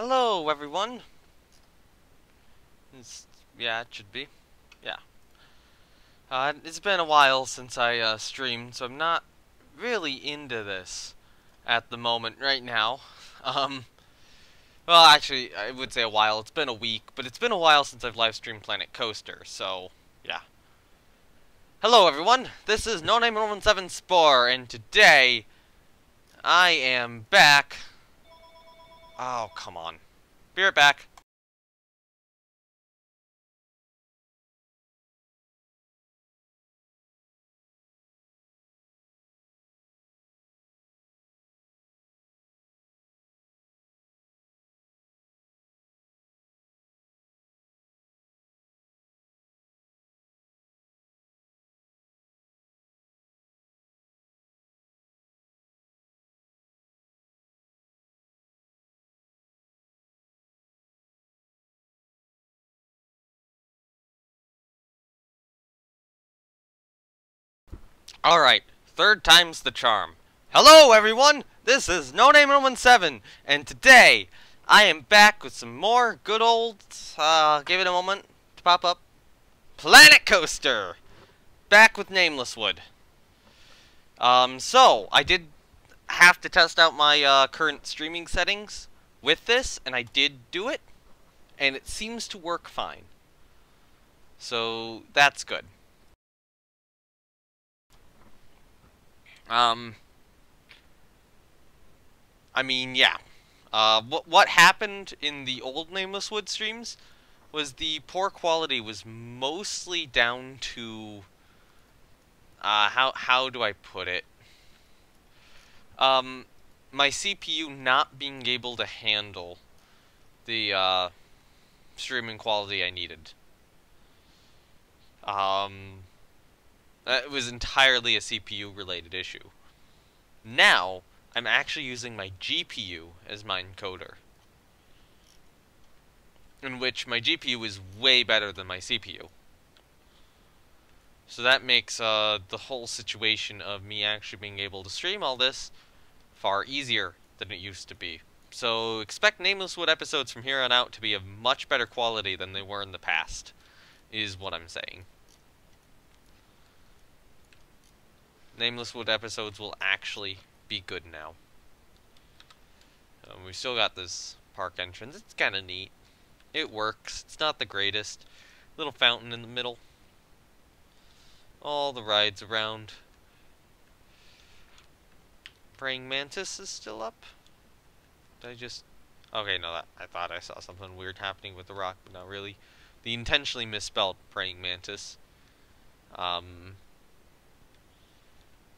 Hello, everyone. Yeah, it should be. Yeah. It's been a while since I streamed, so I'm not really into this at the moment right now. Um, well, actually, I would say a while. It's been a week, but it's been a while since I've live streamed Planet Coaster, so yeah. Hello, everyone. This is NamelessWood Spore, and today I am back. Oh, come on. Be right back. Alright, third time's the charm. Hello everyone, this is NamelessWood, and today I am back with some more good old, give it a moment to pop up, Planet Coaster! Back with NamelessWood. So, I did have to test out my, current streaming settings with this, and I did do it, and it seems to work fine. So, that's good. I mean, yeah. What happened in the old NamelessWood streams was the poor quality was mostly down to how do I put it? My CPU not being able to handle the streaming quality I needed. It was entirely a CPU related issue. Now I'm actually using my GPU as my encoder, in which my GPU is way better than my CPU. So that makes the whole situation of me actually being able to stream all this far easier than it used to be. So expect NamelessWood episodes from here on out to be of much better quality than they were in the past, is what I'm saying. NamelessWood episodes will actually be good now. We still got this park entrance. It's kind of neat. It works. It's not the greatest. Little fountain in the middle. All the rides around. Praying Mantis is still up. Did I just... Okay, no, I thought I saw something weird happening with the rock, but not really. The intentionally misspelled Praying Mantis.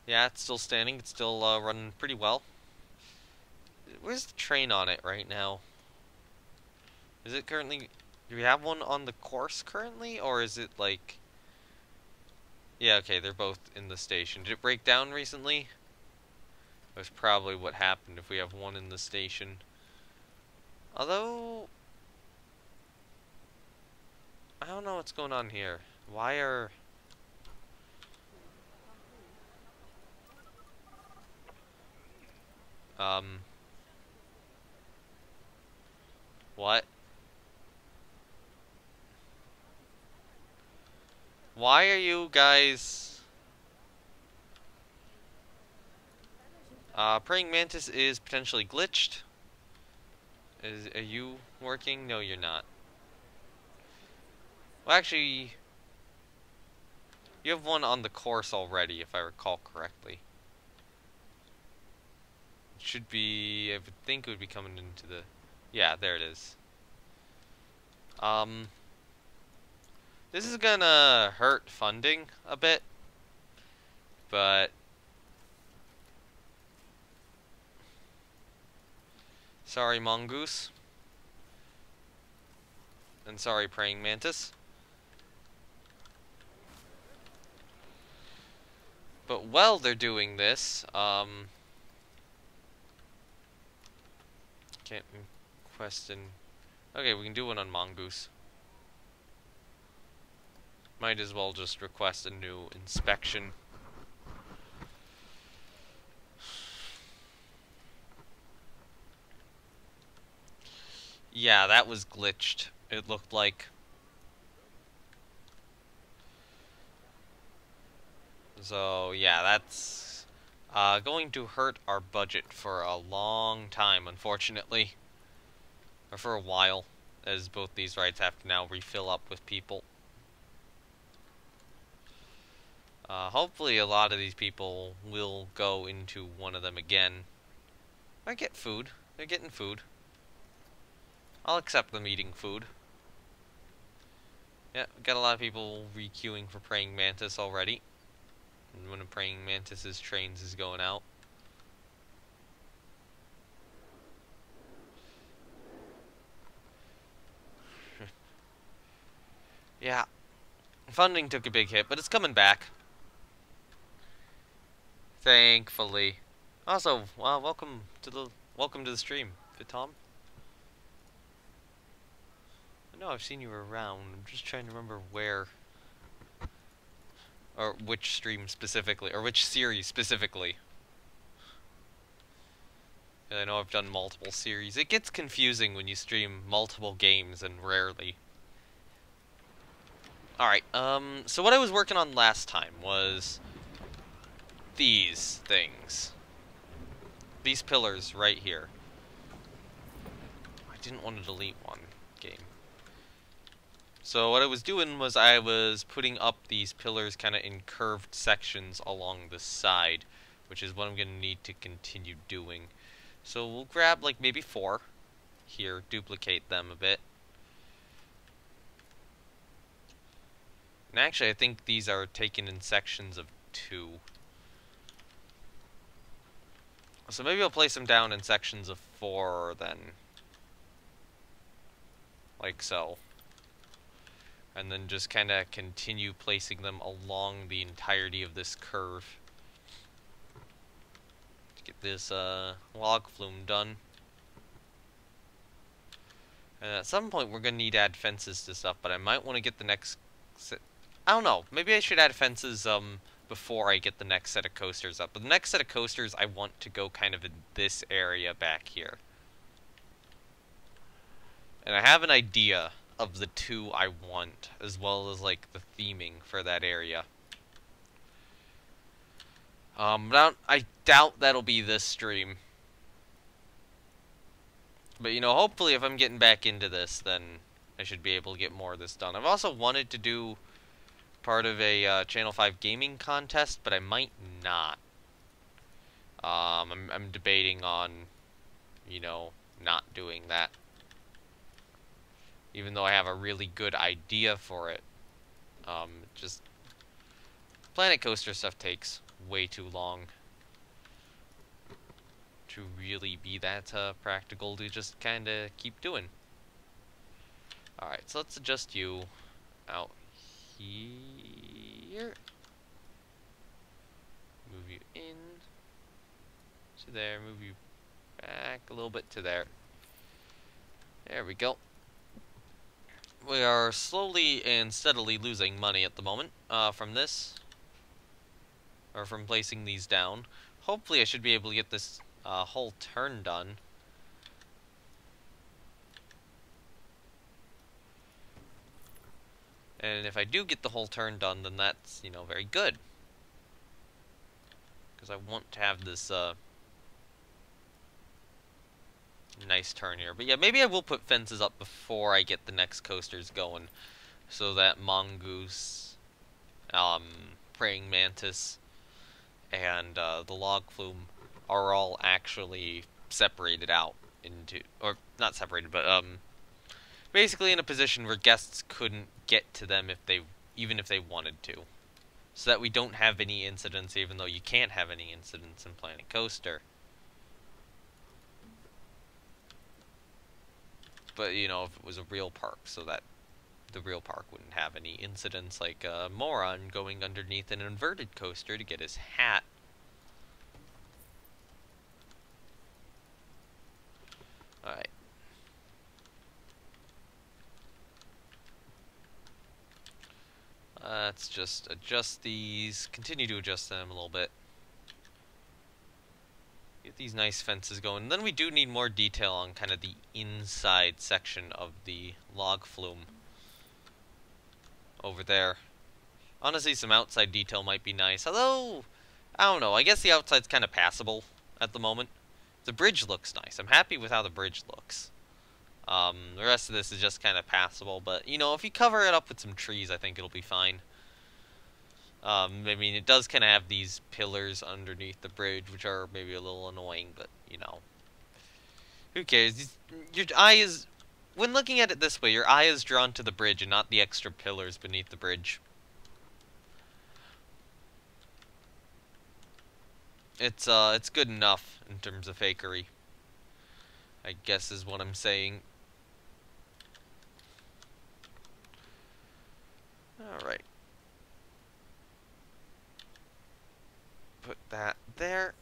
Yeah, it's still standing. It's still running pretty well. Where's the train on it right now? Is it currently... Do we have one on the course currently? Or is it like... Yeah, okay, they're both in the station. Did it break down recently? That's probably what happened if we have one in the station. Although... I don't know what's going on here. Why are... What? Why are you guys... Praying Mantis is potentially glitched. Are you working? No, you're not. Well, actually... You have one on the course already, if I recall correctly. It should be... I would think it would be coming into the... Yeah, there it is. This is gonna hurt funding a bit, but... Sorry, Mongoose. And sorry, Praying Mantis. But while they're doing this, can't question... Okay, we can do one on Mongoose. Might as well just request a new inspection. Yeah, that was glitched, it looked like. So, yeah, that's going to hurt our budget for a long time, unfortunately. Or for a while, as both these rides have to now refill up with people. Hopefully a lot of these people will go into one of them again. I get food. They're getting food. I'll accept them eating food. Yeah, got a lot of people requeuing for praying mantis already. And one of praying mantis's trains is going out. Yeah, funding took a big hit, but it's coming back. Thankfully. Also, welcome to the stream, Vitom. I know I've seen you around. I'm just trying to remember where, or which stream specifically, or which series specifically. And I know I've done multiple series. It gets confusing when you stream multiple games and rarely. Alright, so what I was working on last time was these things. These pillars right here. I didn't want to delete one game. So what I was doing was I was putting up these pillars kind of in curved sections along the side, which is what I'm going to need to continue doing. So we'll grab like maybe 4 here, duplicate them a bit. And actually I think these are taken in sections of 2. So maybe I'll place them down in sections of 4 then. Like so. And then just kind of continue placing them along the entirety of this curve. To get this log flume done. And at some point we're going to need to add fences to stuff, but I might want to get the next set. I don't know, maybe I should add fences before I get the next set of coasters up. But the next set of coasters I want to go kind of in this area back here. And I have an idea of the 2 I want, as well as like the theming for that area. I doubt that'll be this stream. But you know, hopefully if I'm getting back into this, then I should be able to get more of this done. I've also wanted to do part of a Channel 5 gaming contest, but I might not. I'm debating on, you know, not doing that. Even though I have a really good idea for it. Just Planet Coaster stuff takes way too long to really be that practical to just kind of keep doing. Alright, so let's adjust you out here. Move you in to there, move you back a little bit to there. There we go. We are slowly and steadily losing money at the moment from this, or from placing these down. Hopefully I should be able to get this whole turn done. And if I do get the whole turn done, then that's, you know, very good. Because I want to have this nice turn here. But yeah, maybe I will put fences up before I get the next coasters going, so that mongoose, praying mantis, and the log flume are all actually separated out into, or not separated, but basically in a position where guests couldn't get to them even if they wanted to, so that we don't have any incidents, even though you can't have any incidents in Planet Coaster. But, you know, if it was a real park, so that the real park wouldn't have any incidents like a moron going underneath an inverted coaster to get his hat. Alright. Let's just adjust these, continue to adjust them a little bit. Get these nice fences going. And then we do need more detail on kind of the inside section of the log flume. Over there. Honestly, some outside detail might be nice. Although, I don't know. I guess the outside's kind of passable at the moment. The bridge looks nice. I'm happy with how the bridge looks. The rest of this is just kind of passable. But, you know, if you cover it up with some trees, I think it'll be fine. I mean, it does kind of have these pillars underneath the bridge, which are maybe a little annoying, but, you know. Who cares? Your eye is... When looking at it this way, your eye is drawn to the bridge and not the extra pillars beneath the bridge. It's good enough in terms of fakery, I guess is what I'm saying. Alright. Put that there.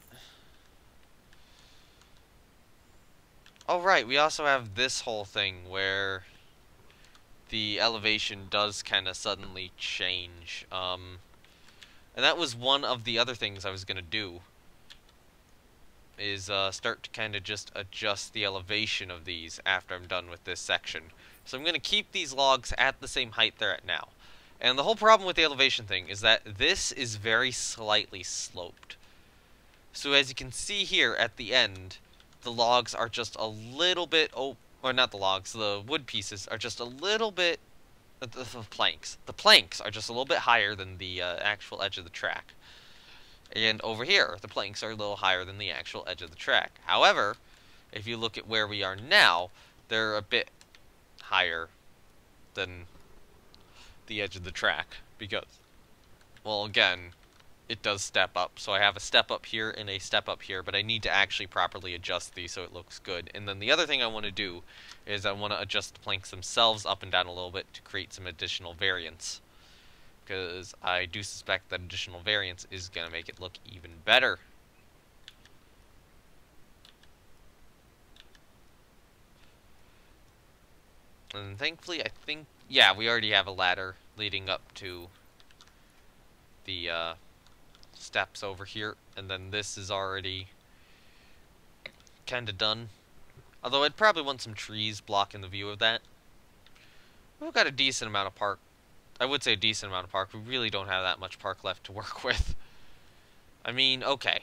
Oh, right, we also have this whole thing where the elevation does kind of suddenly change. And that was one of the other things I was going to do. Is start to kind of just adjust the elevation of these after I'm done with this section. So I'm going to keep these logs at the same height they're at now. And the whole problem with the elevation thing is that this is very slightly sloped. So as you can see here at the end, the logs are just a little bit, or not the logs, the wood pieces are just a little bit, the planks. The planks are just a little bit higher than the actual edge of the track. And over here, the planks are a little higher than the actual edge of the track. However, if you look at where we are now, they're a bit higher than the edge of the track. Because, well, again, it does step up. So I have a step up here and a step up here, but I need to actually properly adjust these so it looks good. And then the other thing I want to do is I want to adjust the planks themselves up and down a little bit to create some additional variance. Because I do suspect that additional variance is going to make it look even better. And thankfully, I think, yeah, we already have a ladder leading up to the steps over here. And then this is already kind of done. Although I'd probably want some trees blocking the view of that. We've got a decent amount of park. I would say a decent amount of park. We really don't have that much park left to work with. I mean, okay.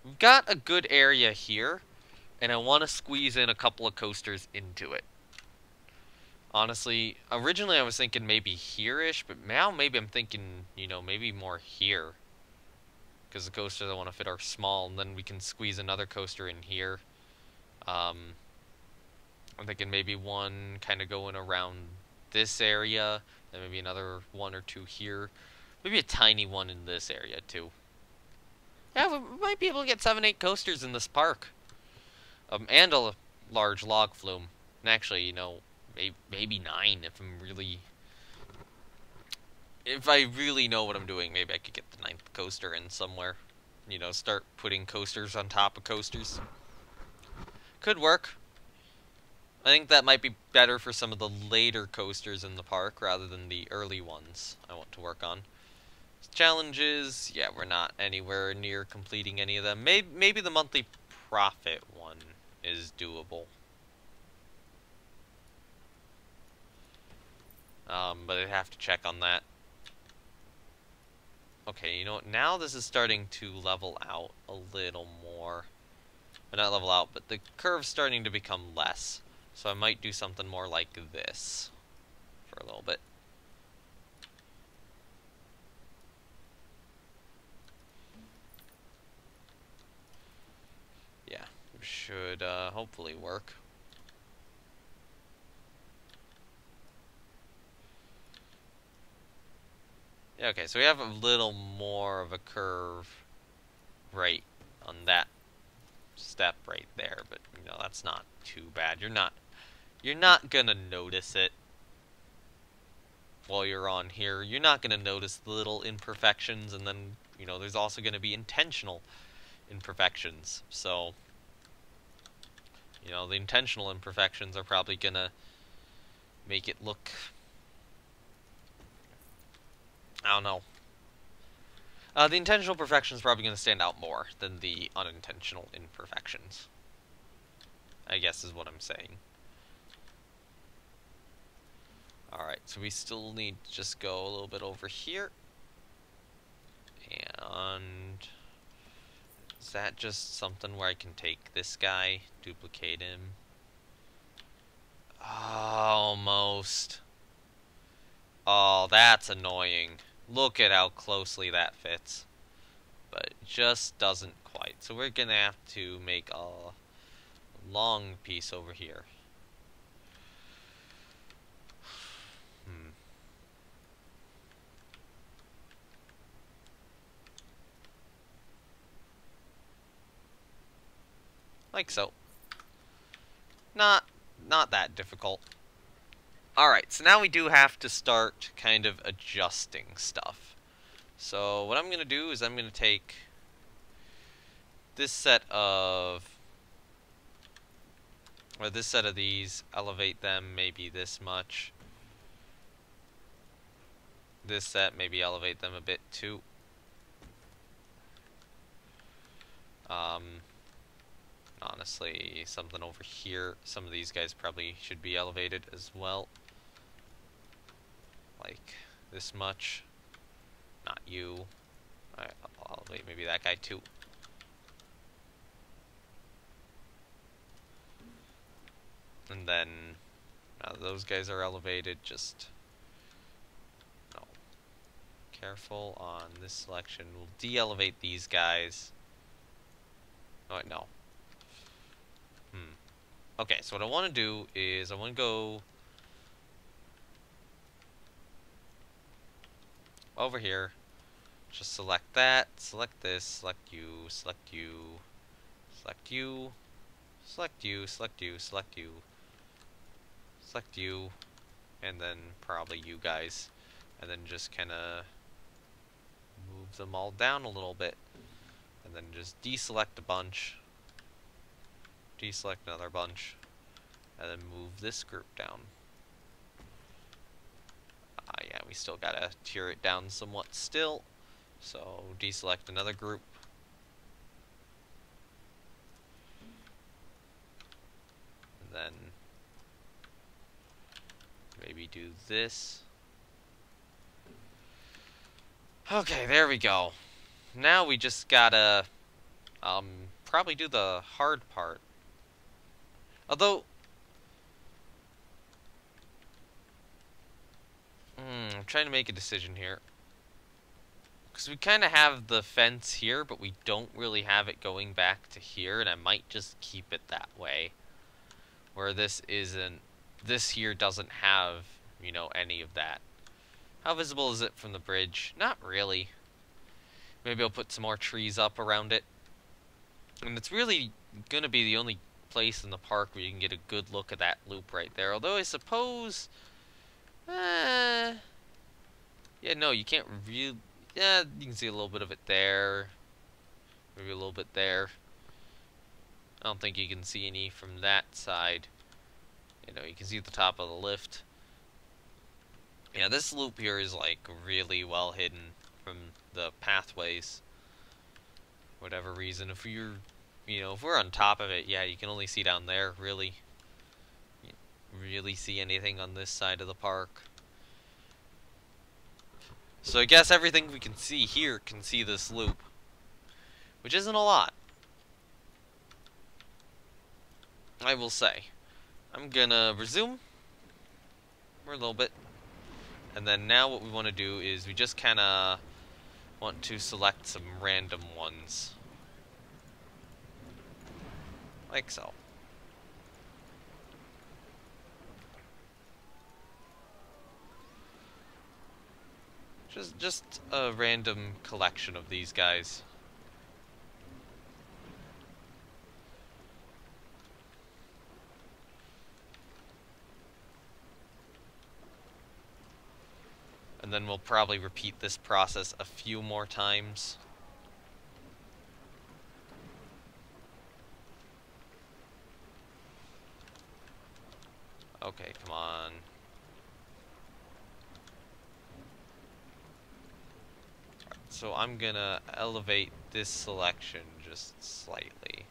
We've got a good area here, and I want to squeeze in a couple of coasters into it. Honestly, originally I was thinking maybe here-ish, but now maybe I'm thinking, you know, maybe more here. Because the coasters I want to fit are small, and then we can squeeze another coaster in here. I'm thinking maybe one kind of going around this area, then maybe another one or two here. Maybe a tiny one in this area, too. Yeah, we might be able to get 7-8 coasters in this park. And a large log flume. And actually, you know, maybe 9 if I'm really... If I really know what I'm doing, maybe I could get the 9th coaster in somewhere. You know, start putting coasters on top of coasters. Could work. I think that might be better for some of the later coasters in the park rather than the early ones I want to work on. Challenges, yeah, we're not anywhere near completing any of them. Maybe the monthly profit one is doable. But I'd have to check on that. Okay, you know what? Now this is starting to level out a little more. Well, not level out, but the curve's starting to become less. So I might do something more like this for a little bit. Yeah, should hopefully work. Yeah, okay, so we have a little more of a curve right on that step right there, but you know, that's not too bad. You're not gonna notice it while you're on here. You're not gonna notice the little imperfections, and then, you know, there's also gonna be intentional imperfections. So, you know, the intentional imperfections are probably gonna make it look, I don't know. The intentional perfection is probably going to stand out more than the unintentional imperfections, I guess is what I'm saying. Alright, so we still need to just go a little bit over here. And is that just something where I can take this guy, duplicate him? Almost. Oh, that's annoying. Look at how closely that fits. But it just doesn't quite. So we're gonna have to make a long piece over here. Like so. Not that difficult. Alright, so now we do have to start kind of adjusting stuff. So what I'm going to do is I'm going to take this set of, or this set of these, elevate them maybe this much. This set, maybe elevate them a bit too. Honestly, something over here, some of these guys probably should be elevated as well. Like this much. Not you. Alright, I'll elevate maybe that guy too. And then, now that those guys are elevated, just, no. Careful on this selection. We'll de-elevate these guys. Oh, wait, no. Okay, so what I want to do is I want to go over here, just select that, select this, select you, select you, select you, select you, select you, select you, select you, and then probably you guys, and then just kind of move them all down a little bit, and then just deselect a bunch, deselect another bunch, and then move this group down. Yeah, we still gotta tear it down somewhat still, so deselect another group. And then maybe do this. Okay, there we go. Now we just gotta probably do the hard part. Although I'm trying to make a decision here. Because we kind of have the fence here, but we don't really have it going back to here, and I might just keep it that way. Where this isn't, this here doesn't have, you know, any of that. How visible is it from the bridge? Not really. Maybe I'll put some more trees up around it. And it's really gonna be the only place in the park where you can get a good look at that loop right there. Although I suppose, yeah, no, you can't really. Yeah, you can see a little bit of it there. Maybe a little bit there. I don't think you can see any from that side. You know, you can see the top of the lift. Yeah, this loop here is like really well hidden from the pathways. Whatever reason, if you're, you know, if we're on top of it, yeah, you can only see down there, really. You can't really see anything on this side of the park. So I guess everything we can see here can see this loop, which isn't a lot, I will say. I'm gonna resume for a little bit, and then now what we want to do is we just kind of want to select some random ones, like so. Just a random collection of these guys. And then we'll probably repeat this process a few more times. Okay, come on. So I'm gonna elevate this selection just slightly.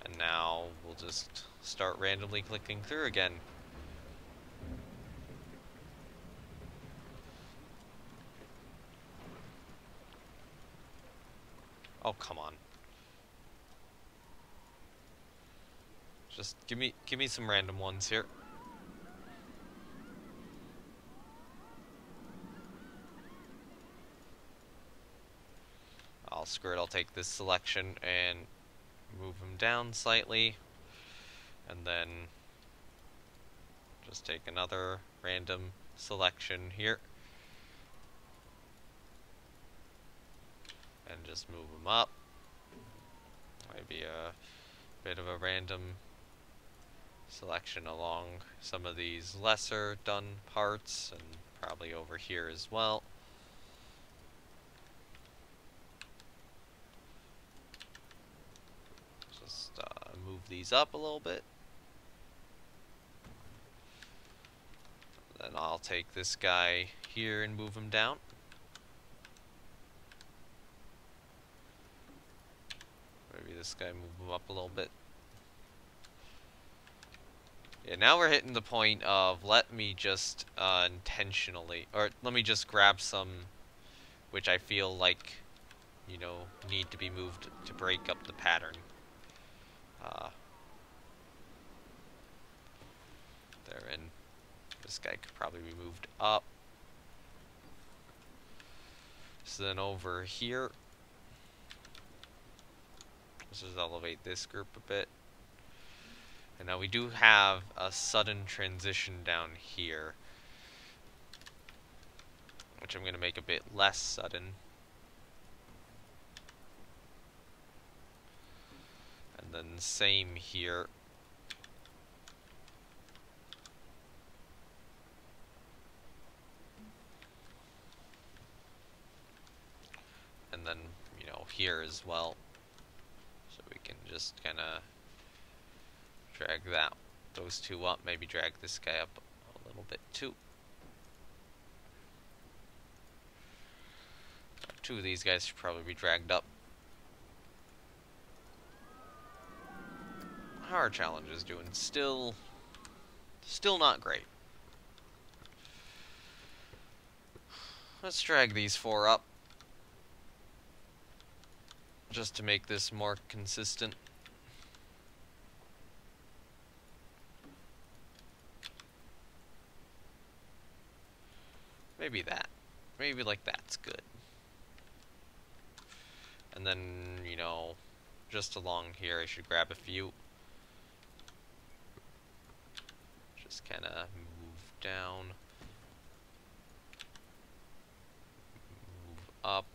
And now we'll just start randomly clicking through again. Oh, come on. Just give me some random ones here. Screw it, I'll take this selection and move them down slightly. And then just take another random selection here. And just move them up. Maybe a bit of a random selection along some of these lesser done parts, and probably over here as well. Just move these up a little bit. Then I'll take this guy here and move him down. Maybe this guy, move him up a little bit. Yeah, now we're hitting the point of let me just intentionally, or let me just grab some which I feel like, you know, need to be moved to break up the pattern. There, and this guy could probably be moved up. So then over here, let's just elevate this group a bit. And now we do have a sudden transition down here, which I'm going to make a bit less sudden. And then same here. And then, you know, here as well. So we can just kind of drag those two up, maybe drag this guy up a little bit too. Two of these guys should probably be dragged up. How are challenges doing? Still not great. Let's drag these four up, just to make this more consistent. Maybe that. Maybe like that's good. And then, you know, just along here I should grab a few. Just kind of move down. Move up.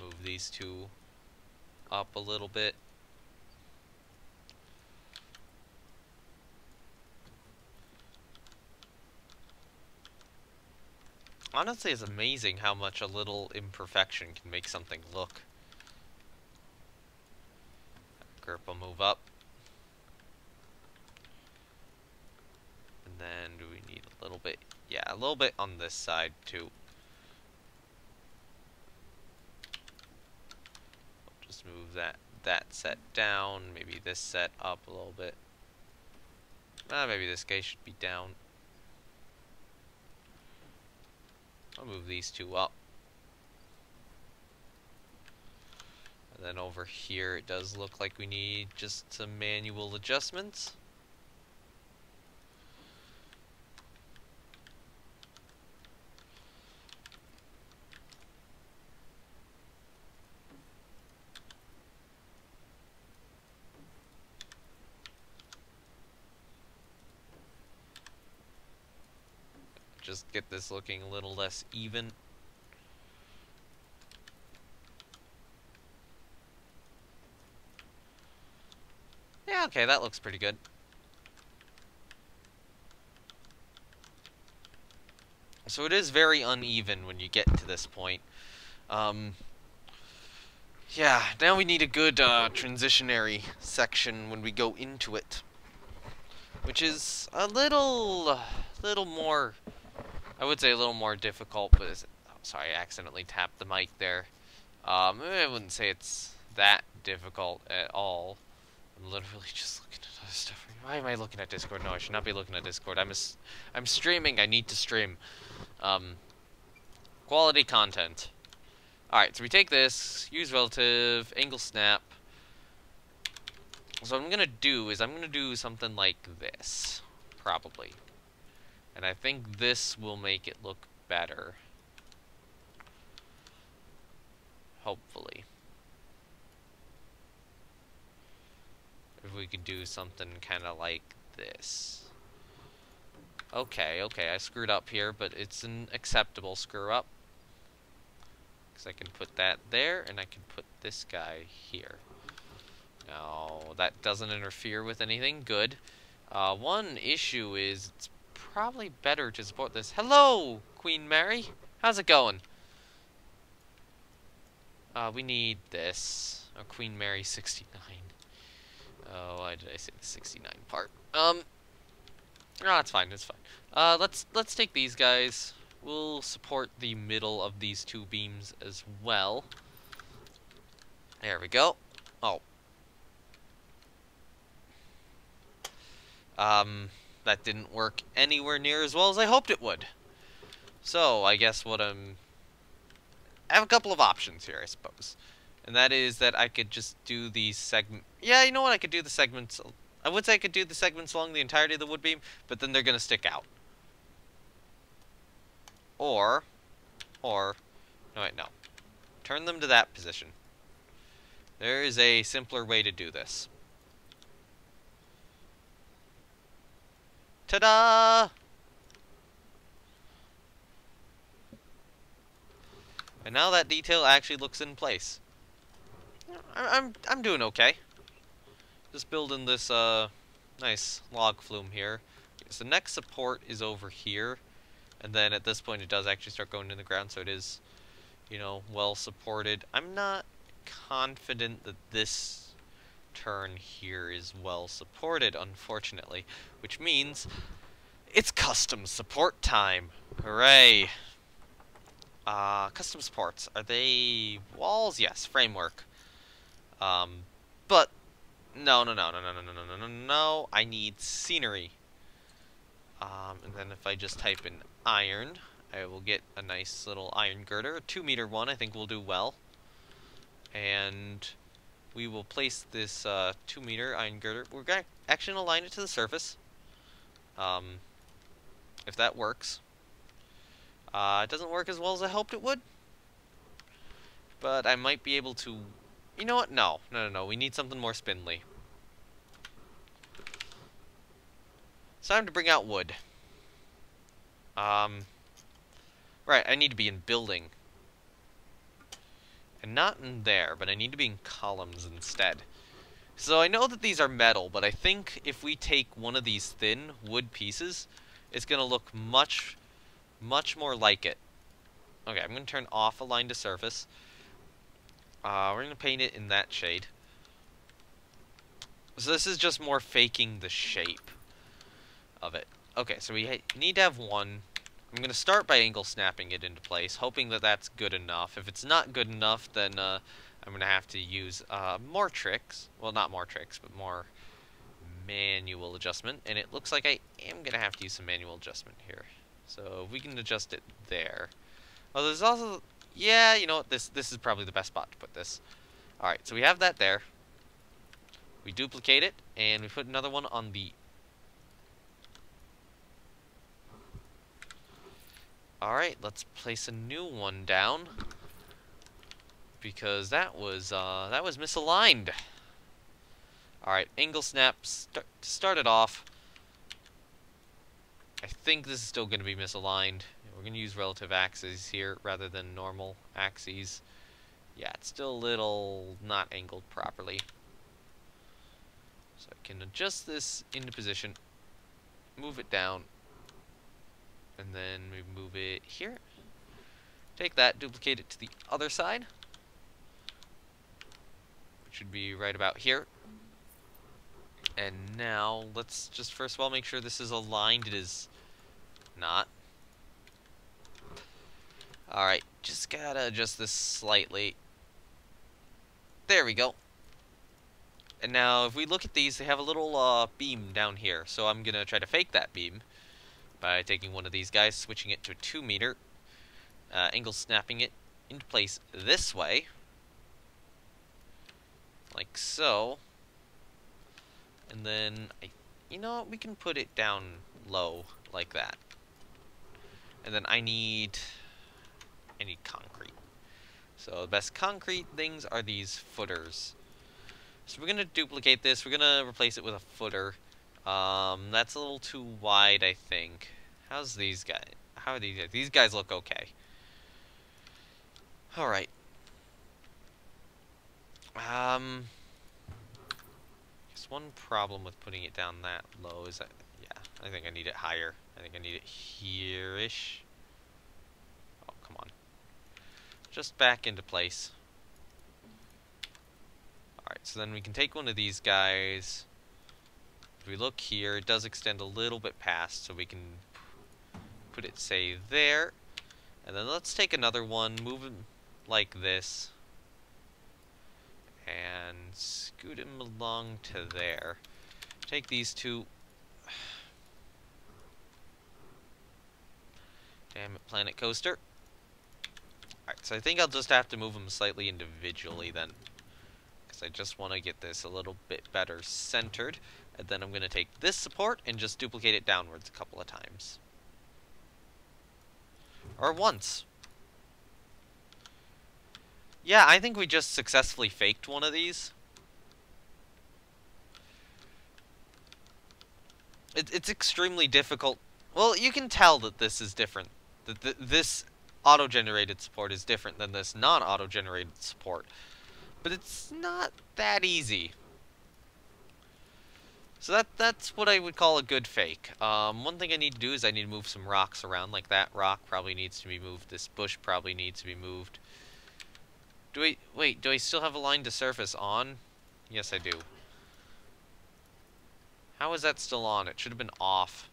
Move these two up a little bit. Honestly, it's amazing how much a little imperfection can make something look. Group will move up. And then do we need a little bit? Yeah, a little bit on this side too. Just move that set down, maybe this set up a little bit. Maybe this guy should be down. I'll move these two up. And then over here it does look like we need just some manual adjustments. Just get this looking a little less even. Yeah, okay, that looks pretty good. So it is very uneven when you get to this point. Yeah, now we need a good transitionary section when we go into it, which is a little more, I would say a little more difficult, but oh, sorry, I accidentally tapped the mic there. I wouldn't say it's that difficult at all. I'm literally just looking at other stuff. Why am I looking at Discord? No, I should not be looking at Discord. I'm streaming. I need to stream. Quality content. Alright, so we take this, use relative, angle snap. So what I'm gonna do is I'm gonna do something like this, probably. And I think this will make it look better. Hopefully. If we could do something kind of like this. Okay, I screwed up here, but it's an acceptable screw up. Because I can put that there, and I can put this guy here. Now, that doesn't interfere with anything. Good. One issue is it's probably better to support this. Hello, Queen Mary. How's it going? We need this. Oh, Queen Mary 69. Oh, why did I say the 69 part? No, it's fine. It's fine. Let's take these guys. We'll support the middle of these two beams as well. There we go. Oh. That didn't work anywhere near as well as I hoped it would. So, I guess I have a couple of options here, I suppose. And that is that I could just do these segments. Yeah, you know what? I could do the segments. I would say I could do the segments along the entirety of the wood beam, but then they're going to stick out. Or, no, wait, no. Turn them to that position. There is a simpler way to do this. Ta-da! And now that detail actually looks in place. I'm doing okay. Just building this nice log flume here. So the next support is over here, and then at this point it does actually start going in the ground, so it is, you know, well supported. I'm not confident that this turn here is well supported, unfortunately, which means it's custom support time. Hooray! Custom supports, are they walls? Yes, framework. But no, I need scenery. And then if I just type in iron, I will get a nice little iron girder. A 2-meter one I think will do well. And we will place this 2-meter iron girder. We're going to actually align it to the surface. If that works. It doesn't work as well as I hoped it would. But I might be able to... You know what? No. We need something more spindly. It's time to bring out wood. Right, I need to be in building. And not in there, but I need to be in columns instead. So I know that these are metal, but I think if we take one of these thin wood pieces, it's going to look much more like it. Okay, I'm going to turn off align to surface. We're going to paint it in that shade. So this is just more faking the shape of it. Okay, so we need to have one. I'm going to start by angle snapping it into place, hoping that that's good enough. If it's not good enough, then I'm going to have to use more tricks. Well, not more tricks, but more manual adjustment. And it looks like I am going to have to use some manual adjustment here. So we can adjust it there. Oh, there's also... Yeah, you know what? This is probably the best spot to put this. Alright, so we have that there. We duplicate it, and we put another one on the... Alright, let's place a new one down. Because that was misaligned. Alright, angle snaps. Start it off. I think this is still going to be misaligned. We're going to use relative axes here rather than normal axes. Yeah, it's still a little not angled properly. So I can adjust this into position, move it down, and then we move it here. Take that, duplicate it to the other side. should be right about here. And now, let's just first of all make sure this is aligned. It is not. Alright, just gotta adjust this slightly. There we go. And now, if we look at these, they have a little beam down here. So I'm gonna try to fake that beam by taking one of these guys, switching it to a 2 meter, angle snapping it into place this way. Like so. And then, you know what, we can put it down low, like that. And then I need concrete. So the best concrete things are these footers. So we're going to duplicate this, we're going to replace it with a footer. That's a little too wide, I think. How's these guys? How are these guys? These guys look okay. Alright. One problem with putting it down that low is that, yeah, I think I need it higher. I think I need it here-ish. Oh, come on. Just back into place. Alright, so then we can take one of these guys. If we look here, it does extend a little bit past, so we can put it, say, there. And then let's take another one, move it like this. And scoot him along to there. Take these two. Damn it, Planet Coaster. Alright, so I think I'll just have to move them slightly individually then. Because I just want to get this a little bit better centered. And then I'm going to take this support and just duplicate it downwards a couple of times. Or once. Yeah, I think we just successfully faked one of these. It's extremely difficult. Well, you can tell that this is different. That this auto-generated support is different than this non-auto-generated support. But it's not that easy. So that's what I would call a good fake. One thing I need to do is I need to move some rocks around. Like that rock probably needs to be moved. This bush probably needs to be moved. Wait, do I still have a line to surface on? Yes, I do. How is that still on? It should have been off.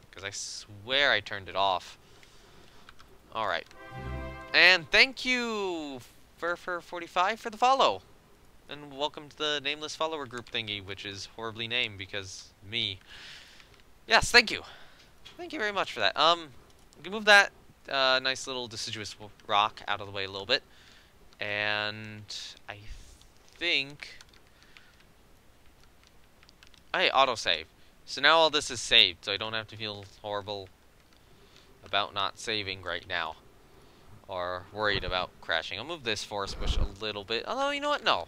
Because I swear I turned it off. Alright. And thank you, Fur45, for the follow. And welcome to the nameless follower group thingy, which is horribly named because me. Yes, thank you. Thank you very much for that. We can move that nice little deciduous rock out of the way a little bit. And I think... Hey, autosave. So now all this is saved, so I don't have to feel horrible about not saving right now. Or worried about crashing. I'll move this forest bush a little bit. Although, you know what? No.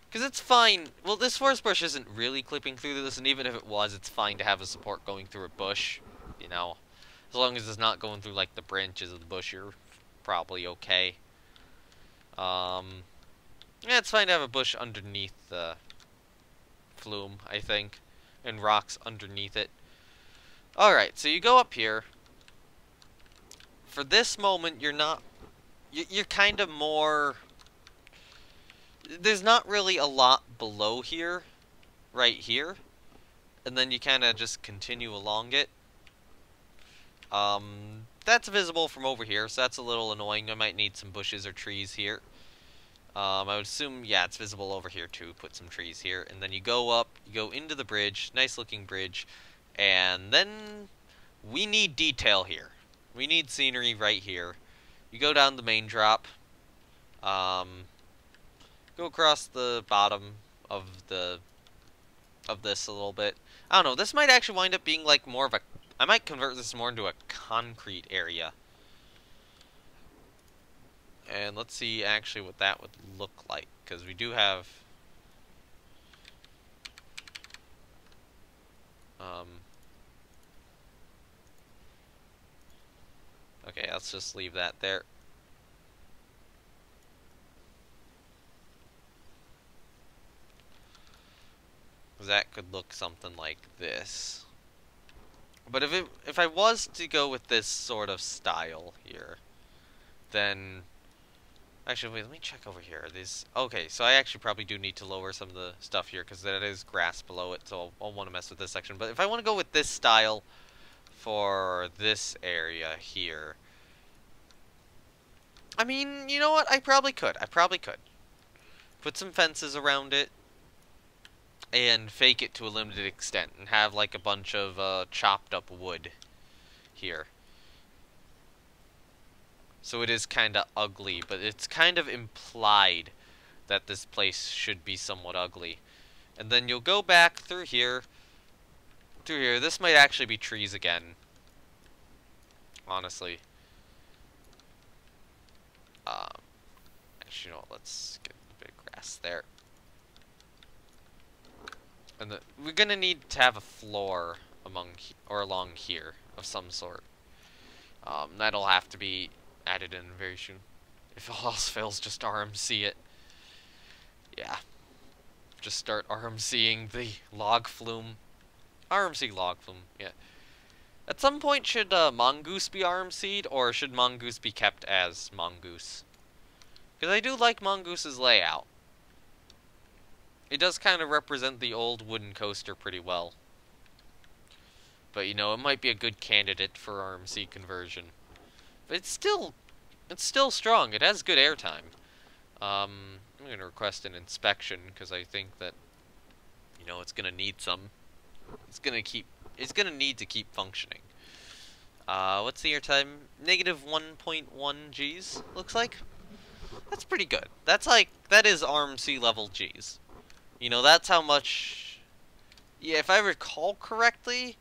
Because it's fine. Well, this forest bush isn't really clipping through this, and even if it was, it's fine to have a support going through a bush. You know. As long as it's not going through, like, the branches of the bush, you're probably okay. Yeah, it's fine to have a bush underneath the flume, I think. And rocks underneath it. Alright, so you go up here. For this moment, you're not... You're kind of more... There's not really a lot below here. Right here. And then you kind of just continue along it. That's visible from over here, so that's a little annoying. I might need some bushes or trees here. I would assume, yeah, it's visible over here too. Put some trees here. And then you go up, you go into the bridge. Nice looking bridge. And then we need detail here. We need scenery right here. You go down the main drop. Go across the bottom of this a little bit. I don't know, this might actually wind up being like more of a... I might convert this more into a concrete area. And let's see actually what that would look like, because we do have... Okay, let's just leave that there. That could look something like this. But if I was to go with this sort of style here, then Actually, wait, let me check over here. These... Okay, so I actually probably do need to lower some of the stuff here, because that is grass below it, so I'll want to mess with this section. But if I want to go with this style for this area here... I mean, you know what? I probably could. I probably could. Put some fences around it, and fake it to a limited extent, and have, like, a bunch of chopped up wood here. So it is kind of ugly, but it's kind of implied that this place should be somewhat ugly. And then you'll go back through here. Through here. This might actually be trees again. Honestly. Actually, you know what, let's get a bit of grass there. And we're gonna need to have a floor along here of some sort. That'll have to be added in very soon. If all else fails, just RMC it. Yeah. Just start RMCing the log flume. RMC log flume, yeah. At some point, should Mongoose be RMC'd, or should Mongoose be kept as Mongoose? Because I do like Mongoose's layout. It does kind of represent the old wooden coaster pretty well. But, you know, it might be a good candidate for RMC conversion. But it's still strong. It has good airtime. I'm going to request an inspection, because I think that, you know, it's going to need some. It's going to need to keep functioning. What's the airtime? Negative 1.1 Gs, looks like. That's pretty good. That's like, that is RMC level Gs. You know, that's how much... Yeah, if I recall correctly,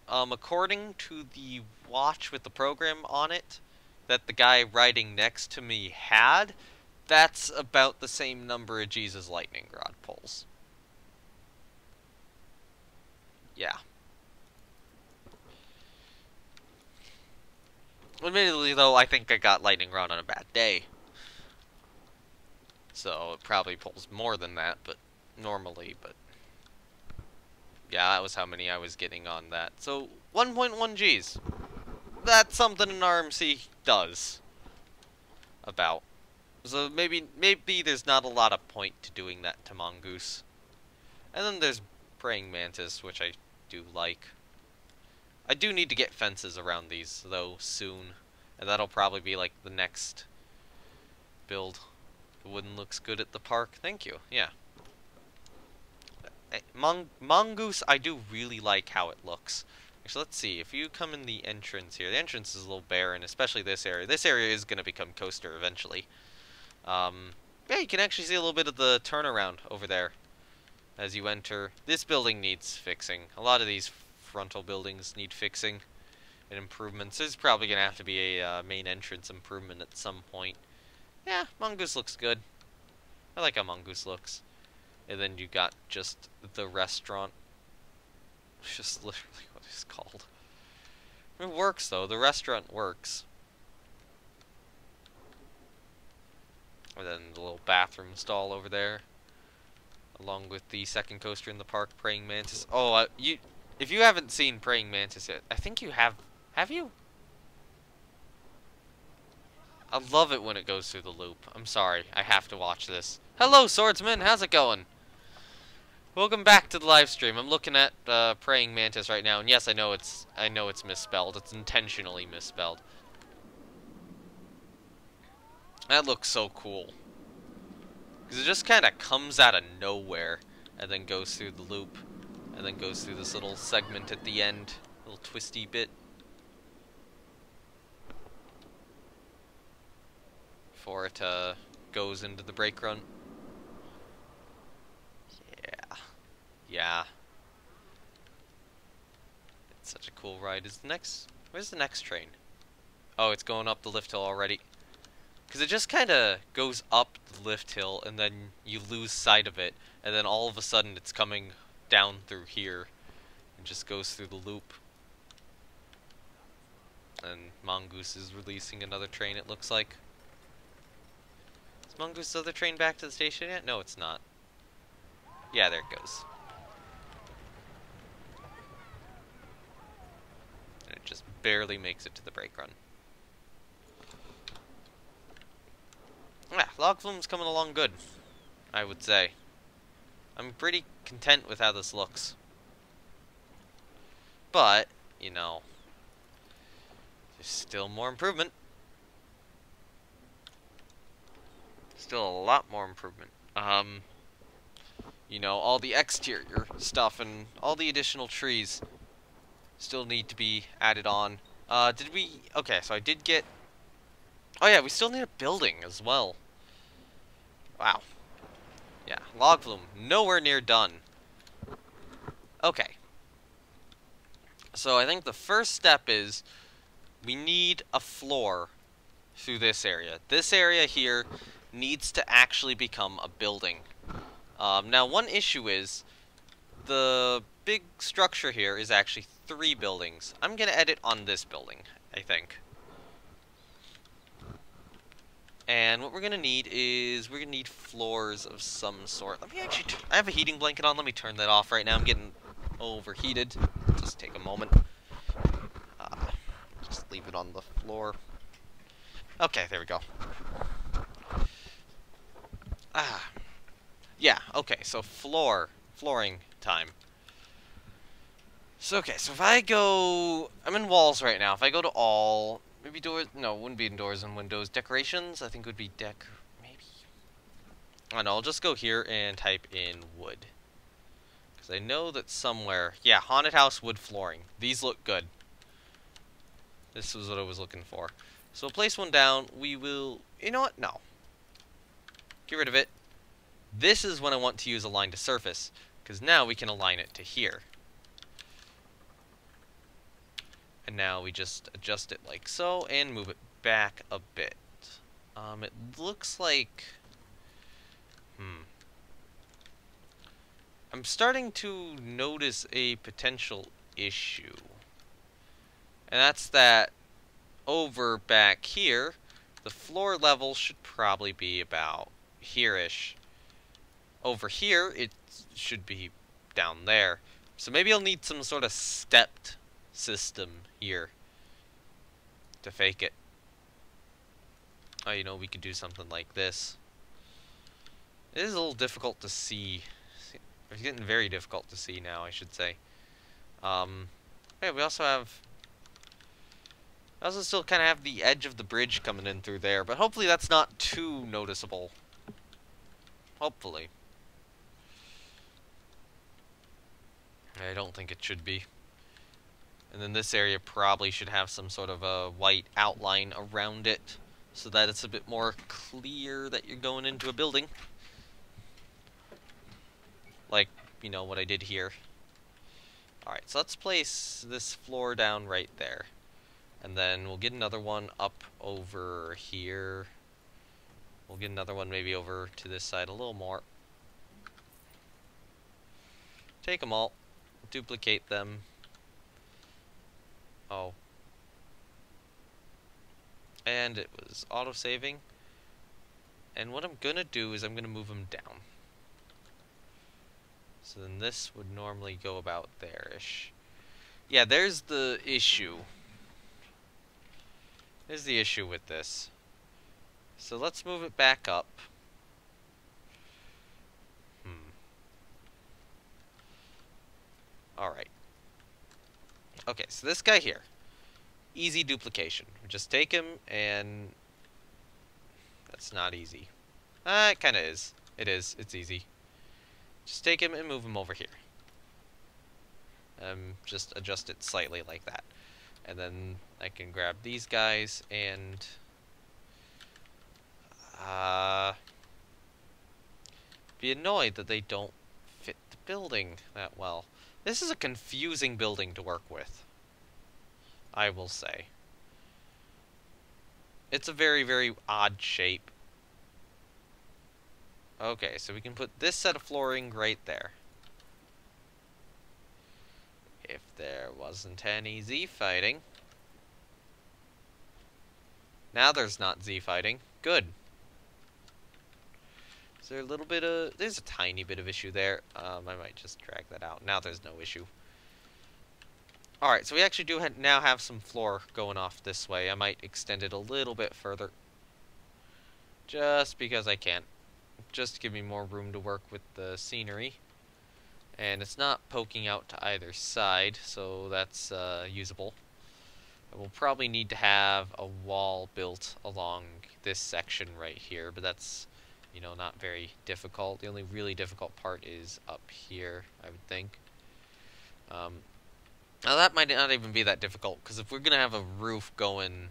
according to the watch with the program on it that the guy riding next to me had, that's about the same number of Gs as lightning rod pulls. Yeah. Admittedly, though, I think I got lightning rod on a bad day. So it probably pulls more than that, but normally, but... Yeah, that was how many I was getting on that. So, 1.1 Gs. That's something an RMC does. About. So maybe there's not a lot of point to doing that to Mongoose. And then there's Praying Mantis, which I do like. I do need to get fences around these, though, soon. And that'll probably be, like, the next build. The wooden looks good at the park. Thank you, yeah. Mongoose, I do really like how it looks. Actually, let's see. If you come in the entrance here, the entrance is a little barren, especially this area. This area is going to become coaster eventually. Yeah, you can actually see a little bit of the turnaround over there as you enter. This building needs fixing. A lot of these frontal buildings need fixing and improvements. There's probably going to have to be a main entrance improvement at some point. Yeah, Mongoose looks good. I like how Mongoose looks. And then you got just the restaurant. It's just literally what it's called. It works, though. The restaurant works. And then the little bathroom stall over there. Along with the second coaster in the park, Praying Mantis. Oh, if you haven't seen Praying Mantis yet, I think you have. Have you? I love it when it goes through the loop. I'm sorry, I have to watch this. Hello, swordsman. How's it going? Welcome back to the live stream. I'm looking at Praying Mantis right now, and yes, I know it's misspelled. It's intentionally misspelled. That looks so cool. Because it just kind of comes out of nowhere, and then goes through the loop, and then goes through this little segment at the end, little twisty bit. Before it goes into the brake run. Yeah. Yeah. It's such a cool ride. Where's the next train? Oh, it's going up the lift hill already. Because it just kind of goes up the lift hill, and then you lose sight of it, and then all of a sudden it's coming down through here, and just goes through the loop. And Mongoose is releasing another train, it looks like. Is Mongoose's other train back to the station yet? No, it's not. Yeah, there it goes. And it just barely makes it to the brake run. Log Flume's coming along good, I would say. I'm pretty content with how this looks. But, you know, there's still more improvement. Still a lot more improvement. You know, all the exterior stuff and all the additional trees still need to be added on. Did we... Okay, so I did get... Oh yeah, we still need a building as well. Wow. Yeah, Log Flume, nowhere near done. Okay. So I think the first step is we need a floor through this area. This area here needs to actually become a building. Now, one issue is the big structure here is actually 3 buildings. I'm going to edit on this building, I think. And what we're going to need is, we're going to need floors of some sort. Let me actually, I have a heating blanket on. Let me turn that off right now. I'm getting overheated. Just take a moment. Just leave it on the floor. Okay, there we go. Yeah, okay, so flooring time. So, okay, so if I go... I'm in walls right now. If I go to all... Maybe doors... No, it wouldn't be in doors and windows. Decorations, I think would be maybe... I don't know, I'll just go here and type in wood. Because I know that somewhere... Yeah, haunted house wood flooring. These look good. This was what I was looking for. So we'll place one down. We will... You know what? No. Get rid of it. This is when I want to use align to surface. Because now we can align it to here. And now we just adjust it like so, and move it back a bit. It looks like... I'm starting to notice a potential issue. And that's that over back here, the floor level should probably be about here-ish. Over here, it should be down there. So maybe I'll need some sort of stepped system here to fake it. Oh, you know, we could do something like this. It is a little difficult to see. It's getting very difficult to see now, I should say. Yeah, we also have... I also still kind of have the edge of the bridge coming in through there, but hopefully that's not too noticeable. Hopefully. I don't think it should be. And then this area probably should have some sort of a white outline around it, so that it's a bit more clear that you're going into a building. Like, you know, what I did here. Alright, so let's place this floor down right there. And then we'll get another one up over here. We'll get another one maybe over to this side a little more. Take them all. Duplicate them. Oh. And it was auto-saving. And what I'm gonna do is I'm gonna move them down. So then this would normally go about there-ish. Yeah, there's the issue. There's the issue with this. So let's move it back up. Alright. Okay, so this guy here. Easy duplication. We just take him and... That's not easy. It kinda is. It is. It's easy. Just take him and move him over here. Just adjust it slightly like that. And then I can grab these guys and... be annoyed that they don't fit the building that well. This is a confusing building to work with, I will say. It's a very, very odd shape. Okay, so we can put this set of flooring right there. If there wasn't any Z fighting. Now there's not Z fighting. Good. Is there a little bit of... There's a tiny bit of issue there. I might just drag that out. Now there's no issue. Alright, so we actually do now have some floor going off this way. I might extend it a little bit further. just because I can. Just to give me more room to work with the scenery. And it's not poking out to either side, so that's usable. We'll probably need to have a wall built along this section right here, but that's, you know, not very difficult. The only really difficult part is up here, I would think. Now that might not even be that difficult, because if we're going to have a roof going,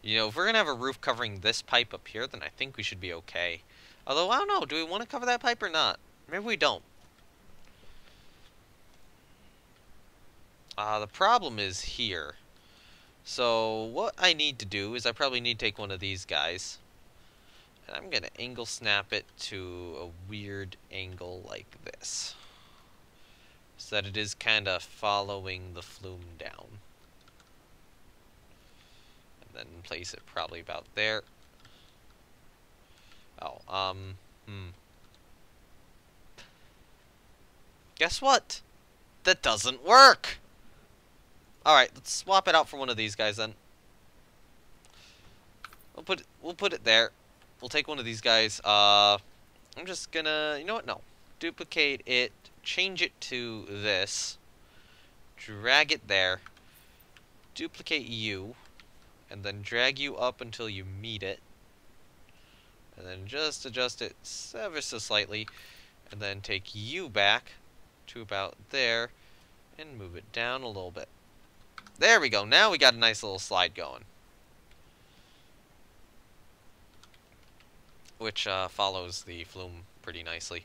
you know, if we're going to have a roof covering this pipe up here, then I think we should be okay. Although, I don't know, do we want to cover that pipe or not? Maybe we don't. The problem is here. So, what I need to do is I probably need to take one of these guys. And I'm going to angle snap it to a weird angle like this. So that it is kind of following the flume down. And then place it probably about there. Oh, Guess what? That doesn't work! Alright, let's swap it out for one of these guys then. We'll put it there. We'll take one of these guys. I'm just gonna, you know what? No. Duplicate it, change it to this, drag it there, duplicate you, and then drag you up until you meet it, and then just adjust it ever so slightly, and then take you back to about there, and move it down a little bit. There we go. Now we got a nice little slide going. Which follows the flume pretty nicely.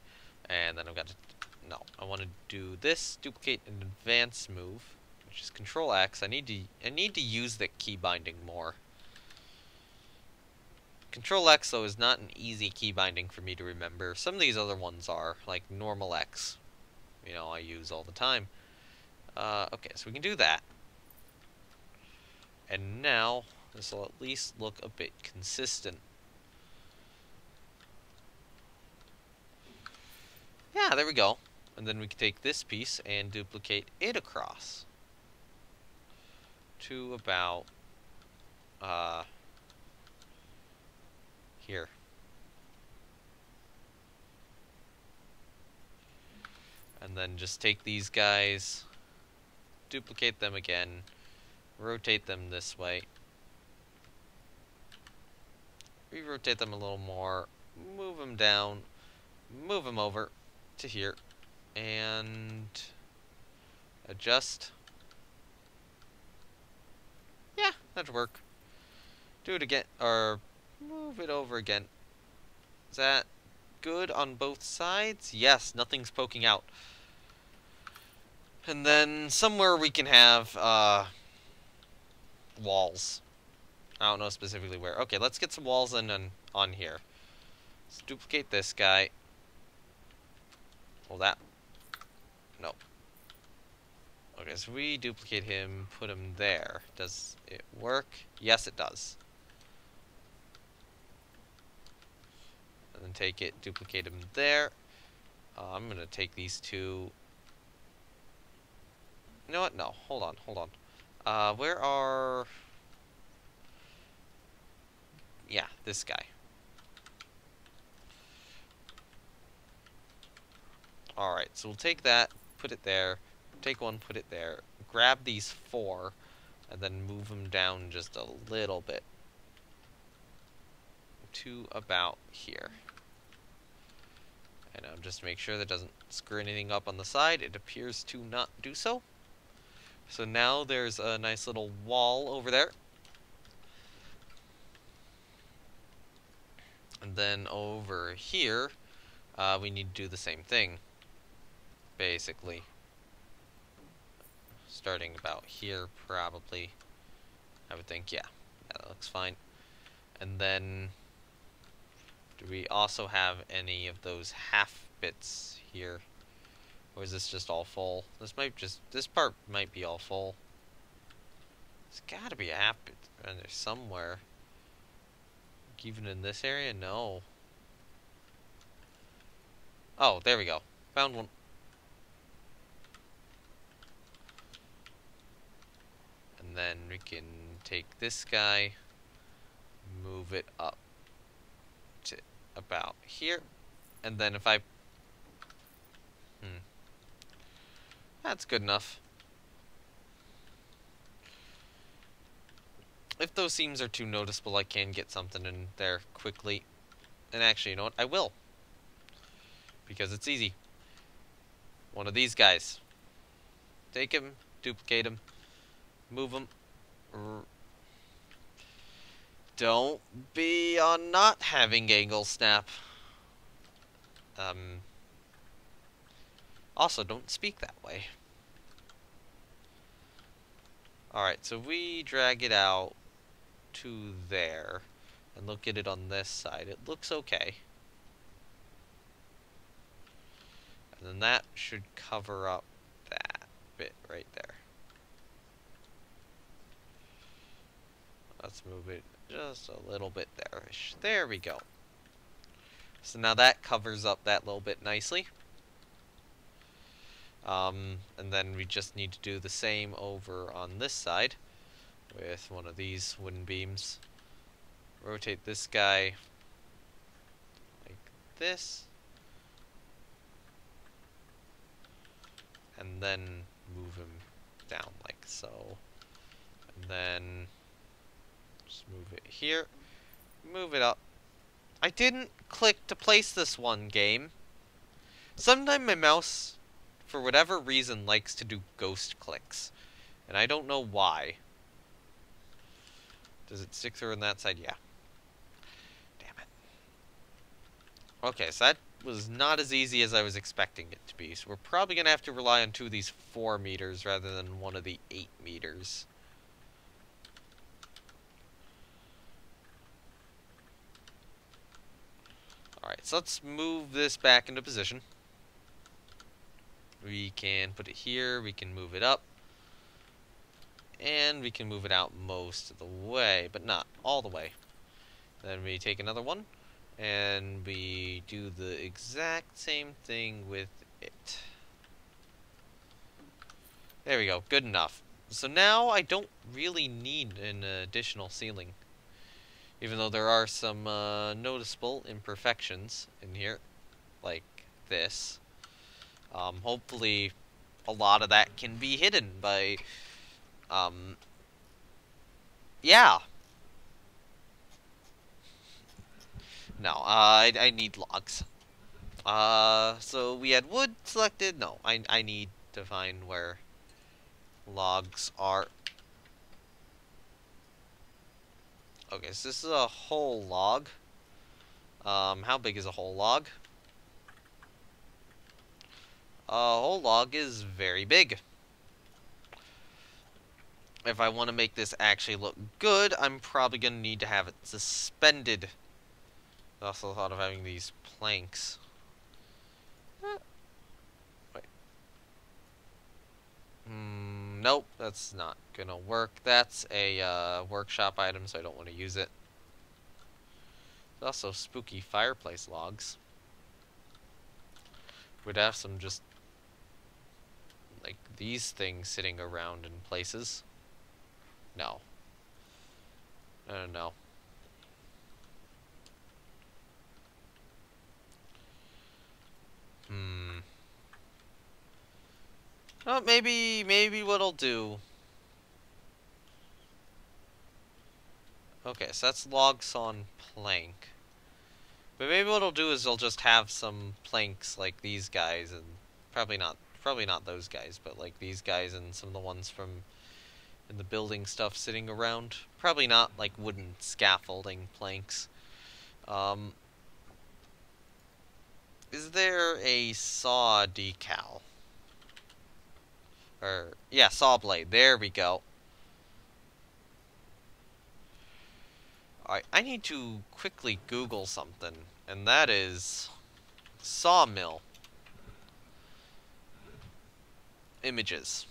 And then I've got to... No, I want to do this, duplicate an advance move, which is Control X. I need to use the key binding more. Control X, though, is not an easy key binding for me to remember. Some of these other ones are, like normal X. You know, I use all the time. Okay, so we can do that. And now, this will at least look a bit consistent. Yeah, there we go. And then we can take this piece and duplicate it across to about here. And then just take these guys, duplicate them again, rotate them this way, re-rotate them a little more, move them down, move them over to here, and adjust. Yeah, that'd work. Do it again, or move it over again. Is that good on both sides? Yes, nothing's poking out. And then somewhere we can have walls. I don't know specifically where. Okay, let's get some walls in on here. Let's duplicate this guy. Well, that... No. Okay, so we duplicate him, put him there. Does it work? Yes, it does. And then take it, duplicate him there. I'm going to take these two... You know what? No, hold on. Where are... Yeah, this guy. Alright, so we'll take that, put it there, take one, put it there, grab these four, and then move them down just a little bit to about here. And just make sure that doesn't screw anything up on the side. It appears to not do so. So now there's a nice little wall over there. And then over here, we need to do the same thing. Basically. Starting about here, probably. I would think, yeah. Yeah, that looks fine. And then, do we also have any of those half bits here? Or is this just all full? This part might be all full. There's gotta be a half bit in there somewhere. Even in this area? No. Oh, there we go. Found one. And then we can take this guy, move it up to about here. And then if I... That's good enough. If those seams are too noticeable, I can get something in there quickly. And actually, you know what? I will. Because it's easy. One of these guys. Take him, duplicate him, move him. Don't be on not having angle snap. Also, don't speak that way. Alright, so we drag it out to there and look at it on this side. It looks okay. And then that should cover up that bit right there. Let's move it just a little bit there-ish. There we go. So now that covers up that little bit nicely. And then we just need to do the same over on this side with one of these wooden beams. Rotate this guy like this. And then move him down like so. And then just move it here. Move it up. I didn't click to place this one, game. Sometimes my mouse, for whatever reason, likes to do ghost clicks. And I don't know why. Does it stick through on that side? Yeah. Damn it. Okay, so that was not as easy as I was expecting it to be. So we're probably going to have to rely on 2 of these 4 meters rather than one of the 8 meters. Alright, so let's move this back into position. We can put it here, we can move it up, and we can move it out most of the way, but not all the way. Then we take another one, and we do the exact same thing with it. There we go, good enough. So now I don't really need an additional ceiling. Even though there are some noticeable imperfections in here, like this. Hopefully a lot of that can be hidden by, yeah. No, I need logs. So we had wood selected. No, I need to find where logs are. Okay, so this is a whole log. How big is a whole log? A whole log is very big. If I want to make this actually look good, I'm probably going to need to have it suspended. I also thought of having these planks. Wait. Nope, that's not gonna work. That's a workshop item, so I don't want to use it. There's also spooky fireplace logs. We'd have some just like these things sitting around in places. No. No. Oh, maybe what I'll do. Okay, so that's log sawn plank. But maybe what I'll do is I'll just have some planks like these guys, and probably not those guys, but like these guys and some of the ones from in the building stuff sitting around. Probably not like wooden scaffolding planks. Is there a saw decal? Or, yeah, saw blade. There we go. Alright, I need to quickly Google something, and that is sawmill images.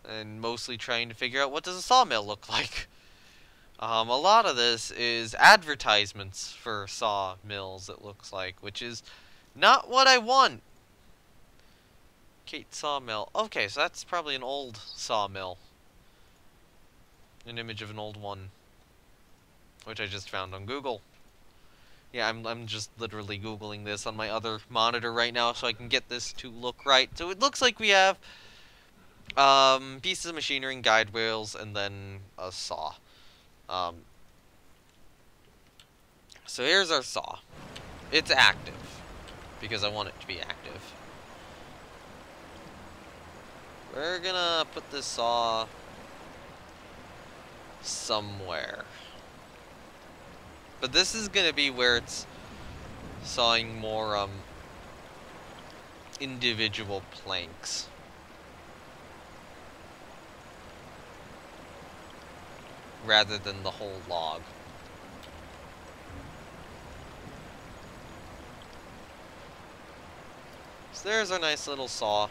And mostly trying to figure out what does a sawmill look like. A lot of this is advertisements for sawmills, it looks like, which is not what I want. Kate Sawmill. Okay, so that's probably an old sawmill. An image of an old one, which I just found on Google. Yeah, I'm just literally Googling this on my other monitor right now so I can get this to look right. So it looks like we have pieces of machinery and guide rails and then a saw. So here's our saw. It's active because I want it to be active. We're gonna put this saw somewhere. But this is gonna be where it's sawing more individual planks. Rather than the whole log. So there's our nice little saw.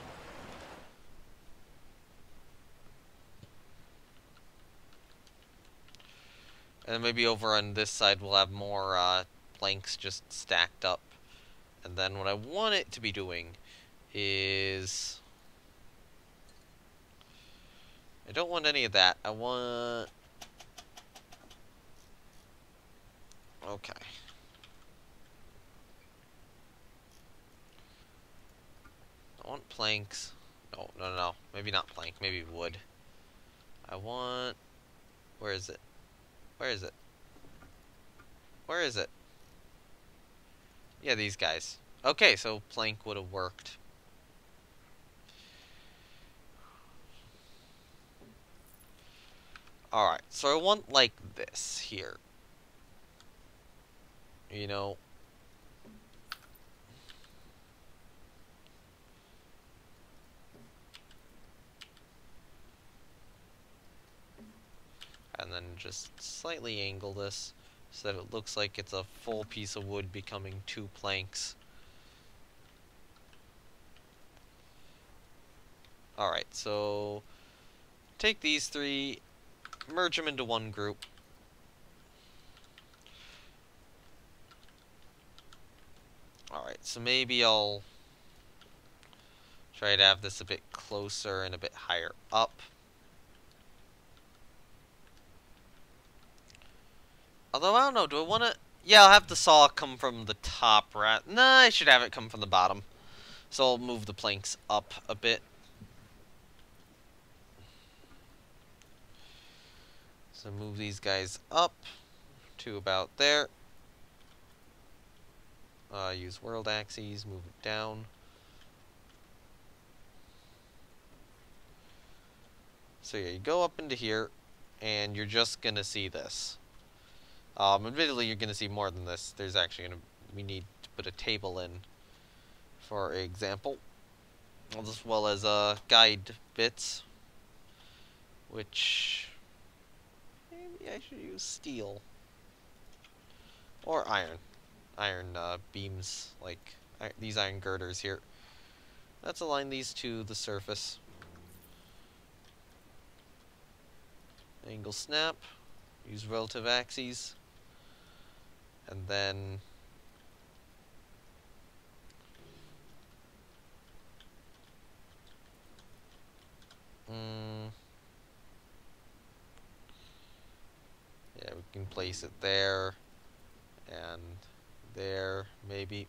And maybe over on this side we'll have more planks just stacked up. And then what I want it to be doing is... I don't want any of that. I want... Okay. I want planks. No. Maybe not plank. Maybe wood. I want... Where is it? Where is it? Where is it? Yeah, these guys. Okay, so plank would have worked. Alright, so I want like this here. You know. And then just slightly angle this so that it looks like it's a full piece of wood becoming 2 planks. Alright, so take these 3, merge them into one group. Alright, so maybe I'll try to have this a bit closer and a bit higher up. Although, I don't know, do I want to... Yeah, I'll have the saw come from the top, right? Nah, I should have it come from the bottom. So I'll move the planks up a bit. So move these guys up to about there. Use world axes, move it down. So yeah, you go up into here, and you're just gonna see this. Admittedly, you're gonna see more than this. There's actually we need to put a table in, for example, as well as guide bits, which maybe I should use steel or iron. Iron beams, like these iron girders here. Let's align these to the surface. Angle snap. Use relative axes. And then yeah, we can place it there and there, maybe.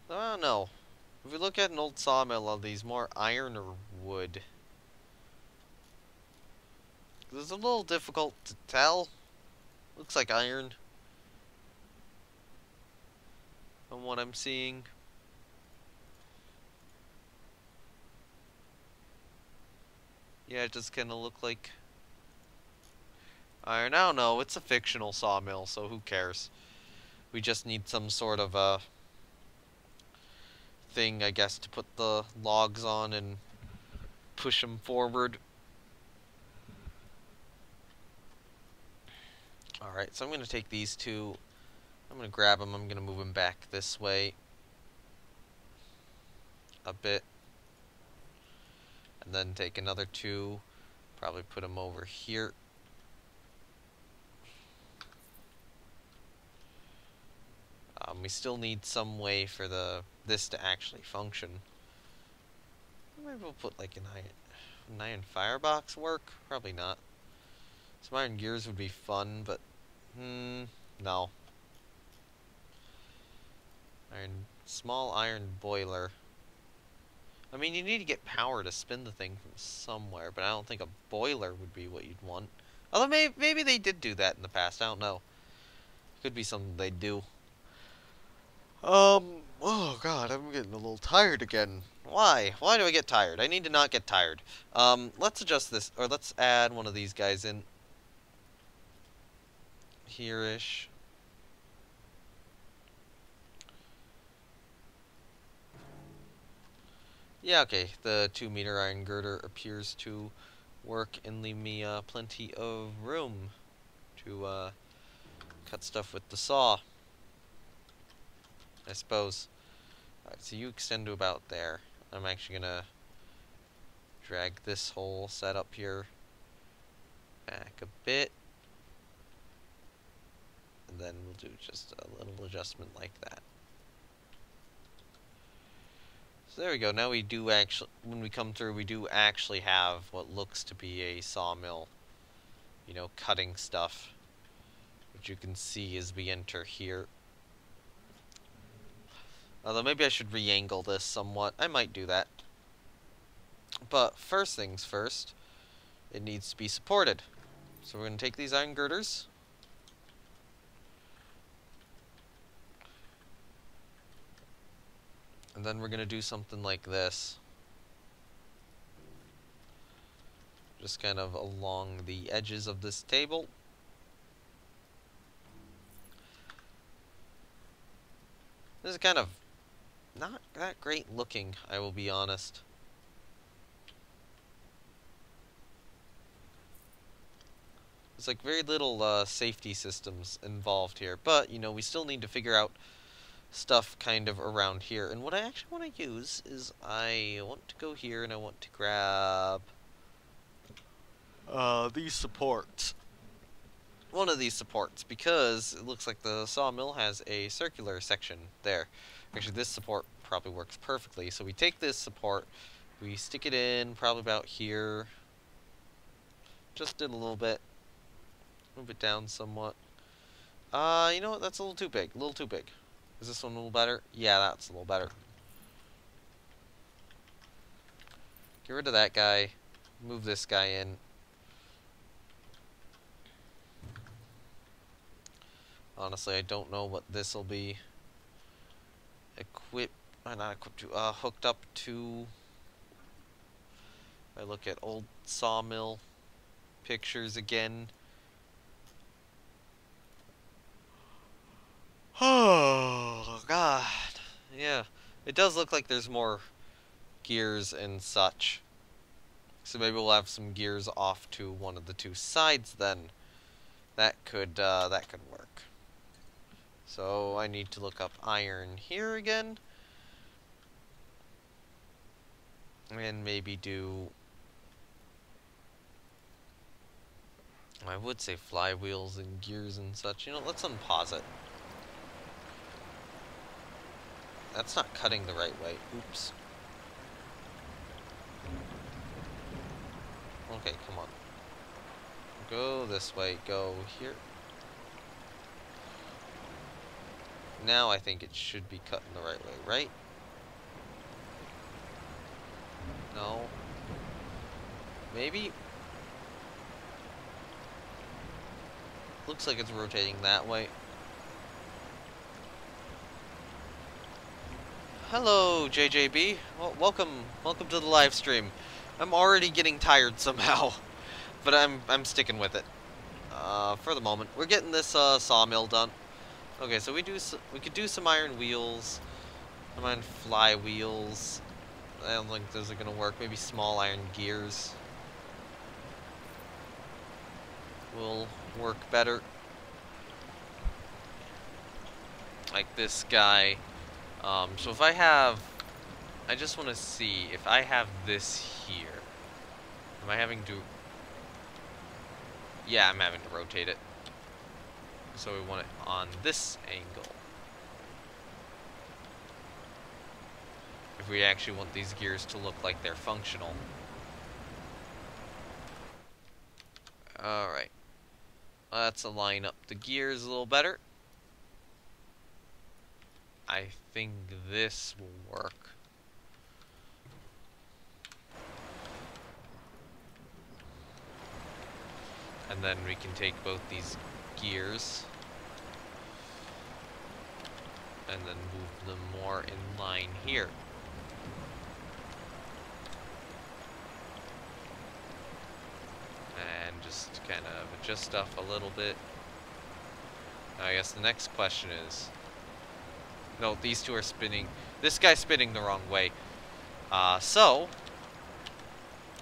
I don't know. If we look at an old sawmill, are these more iron or wood? It's a little difficult to tell. Looks like iron from what I'm seeing. Yeah, it just kind of look like iron. I don't know. It's a fictional sawmill, so who cares? We just need some sort of a thing, I guess, to put the logs on and push them forward. Alright, so I'm going to take these 2. I'm going to grab them. I'm going to move them back this way a bit. And then take another 2. Probably put them over here. We still need some way for this to actually function. Maybe we'll put like an iron. an iron firebox work? Probably not. Some iron gears would be fun, but no. Small iron boiler. I mean, you need to get power to spin the thing from somewhere, but I don't think a boiler would be what you'd want. Although maybe they did do that in the past. I don't know. Could be something they do. Oh god, I'm getting a little tired again. Why? Why do I get tired? I need to not get tired. Let's adjust this, or let's add one of these guys in. Here-ish. Yeah, okay. The 2-meter iron girder appears to work and leave me plenty of room to cut stuff with the saw, I suppose. Alright, so you extend to about there. I'm actually gonna drag this whole setup here back a bit. And then we'll do just a little adjustment like that. So there we go. Now we do actually, when we come through, we do actually have what looks to be a sawmill, you know, cutting stuff, which you can see as we enter here. Although maybe I should re-angle this somewhat. I might do that. But first things first, it needs to be supported. So we're going to take these iron girders. And then we're going to do something like this. Just kind of along the edges of this table. This is kind of not that great looking, I will be honest. There's like very little safety systems involved here, but you know, we still need to figure out stuff kind of around here. And what I actually want to use is I want to go here and I want to grab these supports. One of these supports, because it looks like the sawmill has a circular section there. Actually, this support probably works perfectly. So we take this support, we stick it in probably about here. Just did a little bit. Move it down somewhat. You know what? That's a little too big. A little too big. Is this one a little better? Yeah, that's a little better. Get rid of that guy. Move this guy in. Honestly, I don't know what this will be not equipped to, hooked up to. If I look at old sawmill pictures again. Oh, God. Yeah. It does look like there's more gears and such. So maybe we'll have some gears off to one of the two sides then. That could work. So I need to look up iron here again. And maybe do... I would say flywheels and gears and such. You know, let's unpause it. That's not cutting the right way. Oops. Okay, come on. Go this way. Go here. Now I think it should be cut in the right way, right? No. Maybe? Looks like it's rotating that way. Hello, JJB. Well, welcome to the live stream. I'm already getting tired somehow, but I'm sticking with it. For the moment, we're getting this sawmill done. Okay, so we could do some iron wheels, some iron flywheels. I don't think those are gonna work. Maybe small iron gears will work better. Like this guy. So if I just want to see if I have this here. Am I having to? Yeah, I'm having to rotate it. So we want it on this angle. If we actually want these gears to look like they're functional. Alright. Let's align up the gears a little better. I think this will work. And then we can take both these gears and then move them more in line here. And just kind of adjust stuff a little bit. Now, I guess the next question is... No, these two are spinning. This guy's spinning the wrong way. So...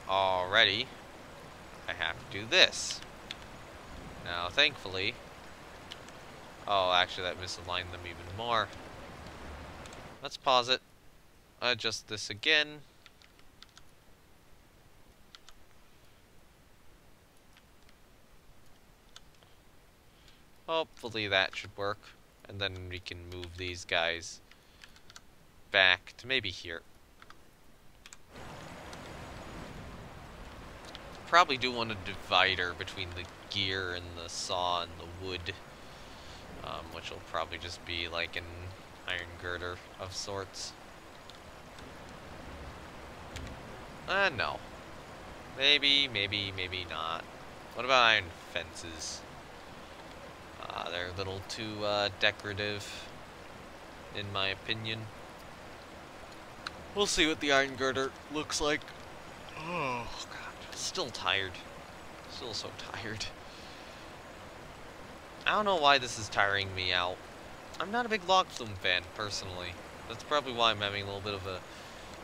Already, I have to do this. Now, thankfully... Oh, actually, that misaligned them even more. Let's pause it. Adjust this again. Hopefully that should work. And then we can move these guys back to maybe here. Probably do want a divider between the gear and the saw and the wood. Which will probably just be like an iron girder of sorts. No. Maybe not. What about iron fences? They're a little too decorative, in my opinion. We'll see what the iron girder looks like. Oh, God. Still tired. Still so tired. I don't know why this is tiring me out. I'm not a big log flume fan, personally. That's probably why I'm having a little bit of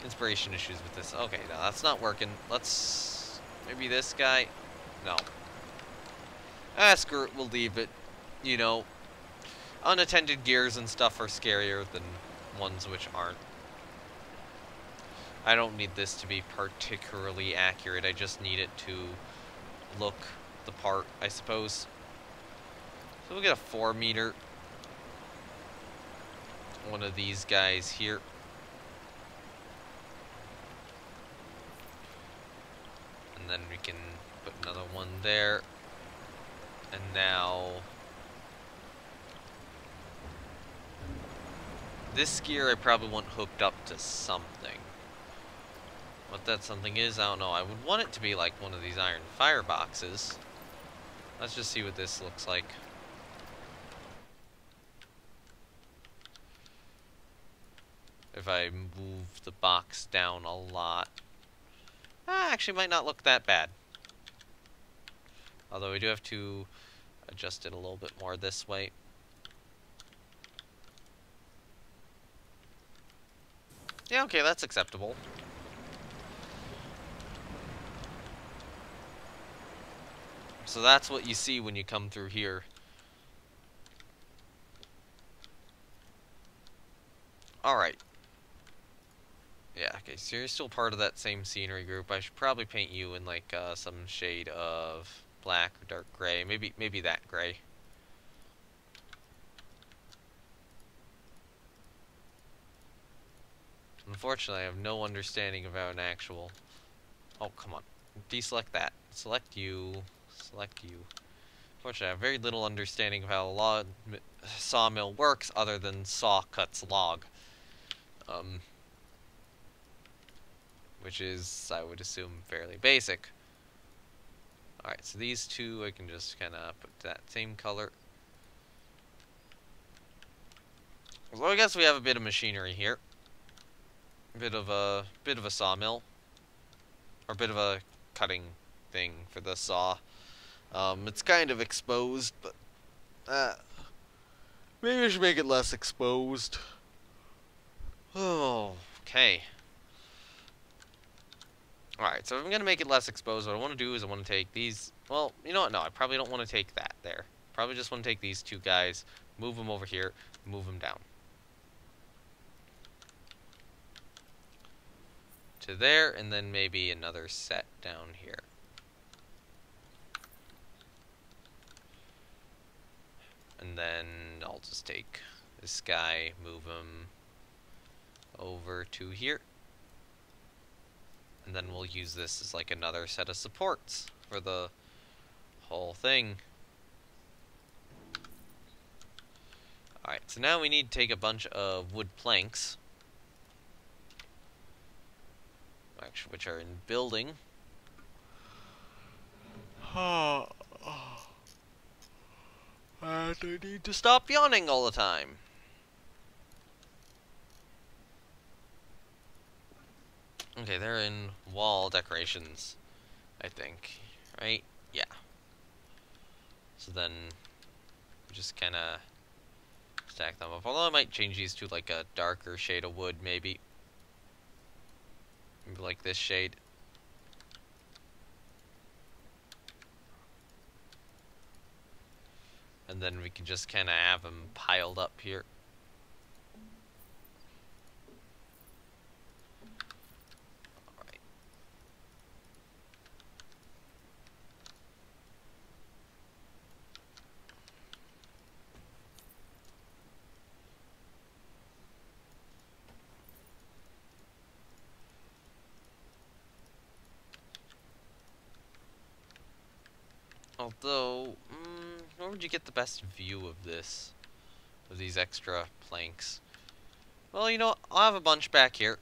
inspiration issues with this. Okay, no, that's not working. Let's... Maybe this guy? No. Screw it, we'll leave it. You know, unattended gears and stuff are scarier than ones which aren't. I don't need this to be particularly accurate. I just need it to look the part, I suppose. So we'll get a 4 meter. One of these guys here. And then we can put another one there. And now... This gear I probably want hooked up to something. What that something is, I don't know. I would want it to be like one of these iron fireboxes. Let's just see what this looks like. If I move the box down a lot. Actually might not look that bad. Although we do have to adjust it a little bit more this way. Yeah, okay, that's acceptable. So that's what you see when you come through here. Alright. Yeah, okay, so you're still part of that same scenery group. I should probably paint you in, like, some shade of black or dark gray. Maybe that gray. Unfortunately, I have no understanding of how an actual... Oh, come on. Deselect that. Select you. Select you. Unfortunately, I have very little understanding of how a sawmill works other than saw cuts log. Which is, I would assume, fairly basic. Alright, so these two I can just kind of put that same color. So I guess we have a bit of machinery here. A bit of a sawmill. Or a bit of a cutting thing for the saw. It's kind of exposed, but maybe I should make it less exposed. Oh, okay. Alright, so if I'm going to make it less exposed, what I want to do is I want to take these... Well, you know what? No, I probably don't want to take that there. Probably just want to take these two guys, move them over here, move them down. To there, and then maybe another set down here. And then I'll just take this guy, move him over to here. And then we'll use this as like another set of supports for the whole thing. Alright, so now we need to take a bunch of wood planks, actually, which are in building. I need to stop yawning all the time. Okay, they're in wall decorations, I think. Right? Yeah. So then, just kind of stack them up. Although I might change these to like a darker shade of wood, maybe. Maybe like this shade. And then we can just kind of have them piled up here. Alright. Although, where would you get the best view of this? Of these extra planks? Well, you know, I'll have a bunch back here.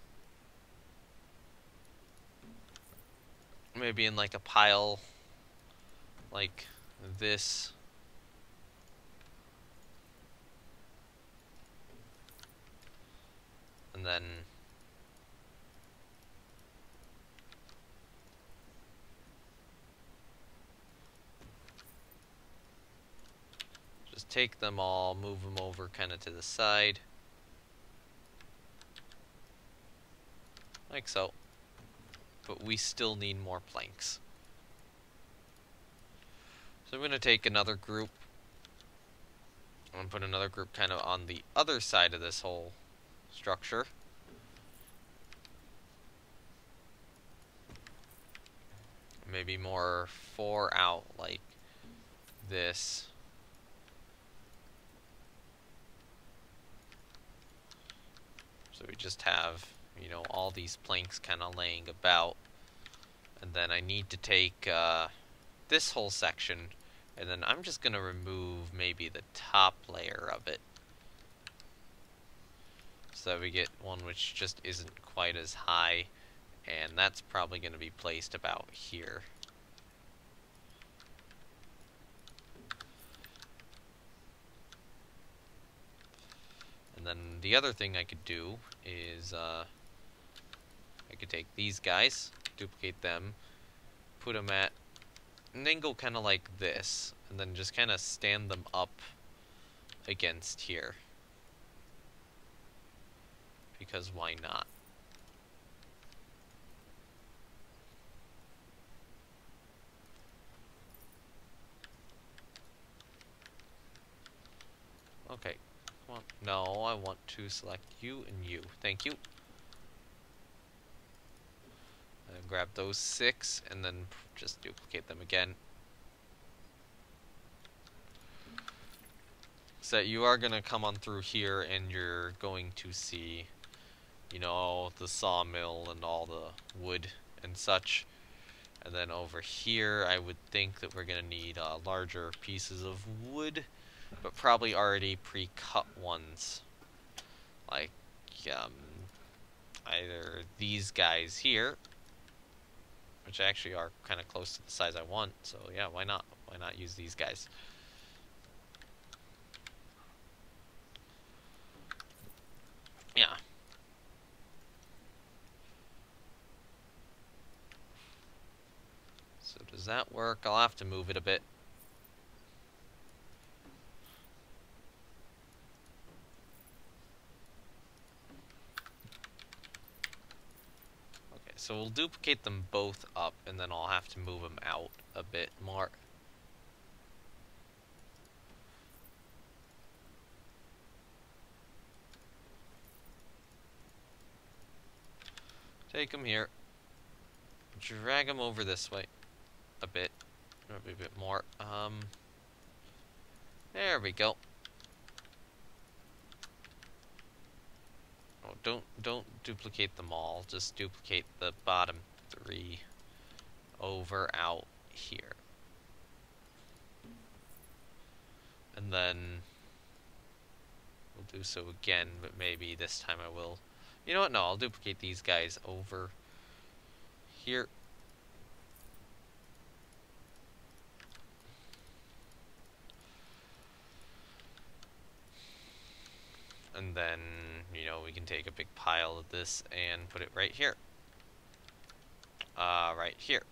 Maybe in like a pile like this. And then just take them all, move them over kind of to the side. Like so. But we still need more planks. So I'm going to take another group. I'm going to put another group kind of on the other side of this whole structure. Maybe more 4 out like this. So we just have, you know, all these planks kind of laying about. And then I need to take this whole section, and then I'm just going to remove maybe the top layer of it. So that we get one which just isn't quite as high, and that's probably going to be placed about here. And then the other thing I could do is I could take these guys, duplicate them, put them at an angle kind of like this, and then just kind of stand them up against here. Because why not? Okay, come on. No, I want to select you and you. Thank you. And grab those 6 and then just duplicate them again. So you are going to come on through here and you're going to see, you know, the sawmill and all the wood and such. And then over here, I would think that we're going to need larger pieces of wood, but probably already pre-cut ones. Like, either these guys here, which actually are kind of close to the size I want, so yeah, why not? Why not use these guys? Yeah. So does that work? I'll have to move it a bit. Okay, so we'll duplicate them both up, and then I'll have to move them out a bit more. Take them here. Drag them over this way a bit. Maybe a bit more. There we go. Oh, don't duplicate them all. Just duplicate the bottom 3 over out here. And then we'll do so again, but maybe this time I will. You know what? No, I'll duplicate these guys over here. And then, you know, we can take a big pile of this and put it right here. Right here.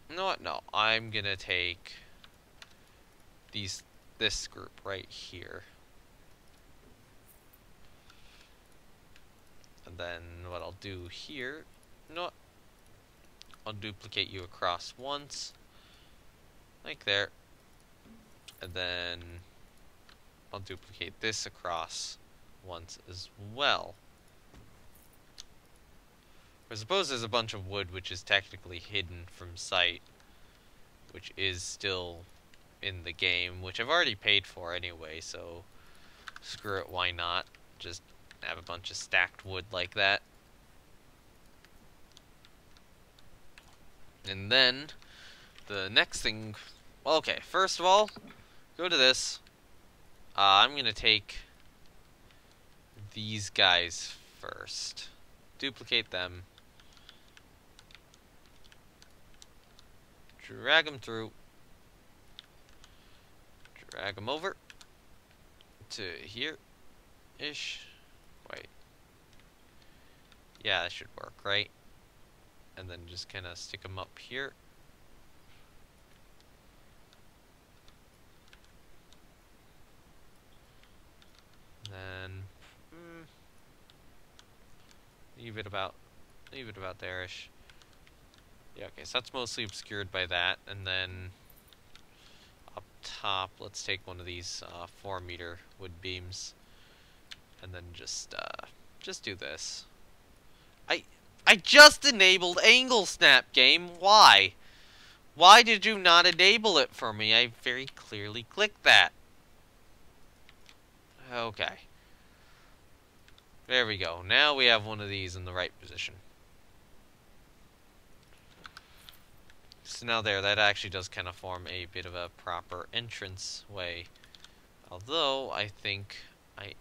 You know what? No, I'm gonna take this group right here. And then what I'll do here, you know what? I'll duplicate you across once, like there. And then I'll duplicate this across once as well. I suppose there's a bunch of wood which is technically hidden from sight, which is still in the game, which I've already paid for anyway, so screw it, why not? Just have a bunch of stacked wood like that. And then, the next thing, well, okay, first of all, go to this. I'm going to take these guys first. Duplicate them. Drag them through. Drag them over to here-ish. Wait. Yeah, that should work, right? And then just kind of stick them up here. Then leave it about there-ish. Yeah, okay, so that's mostly obscured by that, and then up top, let's take one of these 4-meter wood beams, and then just do this. I just enabled angle snap, game. Why? Why did you not enable it for me? I very clearly clicked that. Okay. There we go. Now we have one of these in the right position. So now that actually does kind of form a bit of a proper entrance way. Although, I think I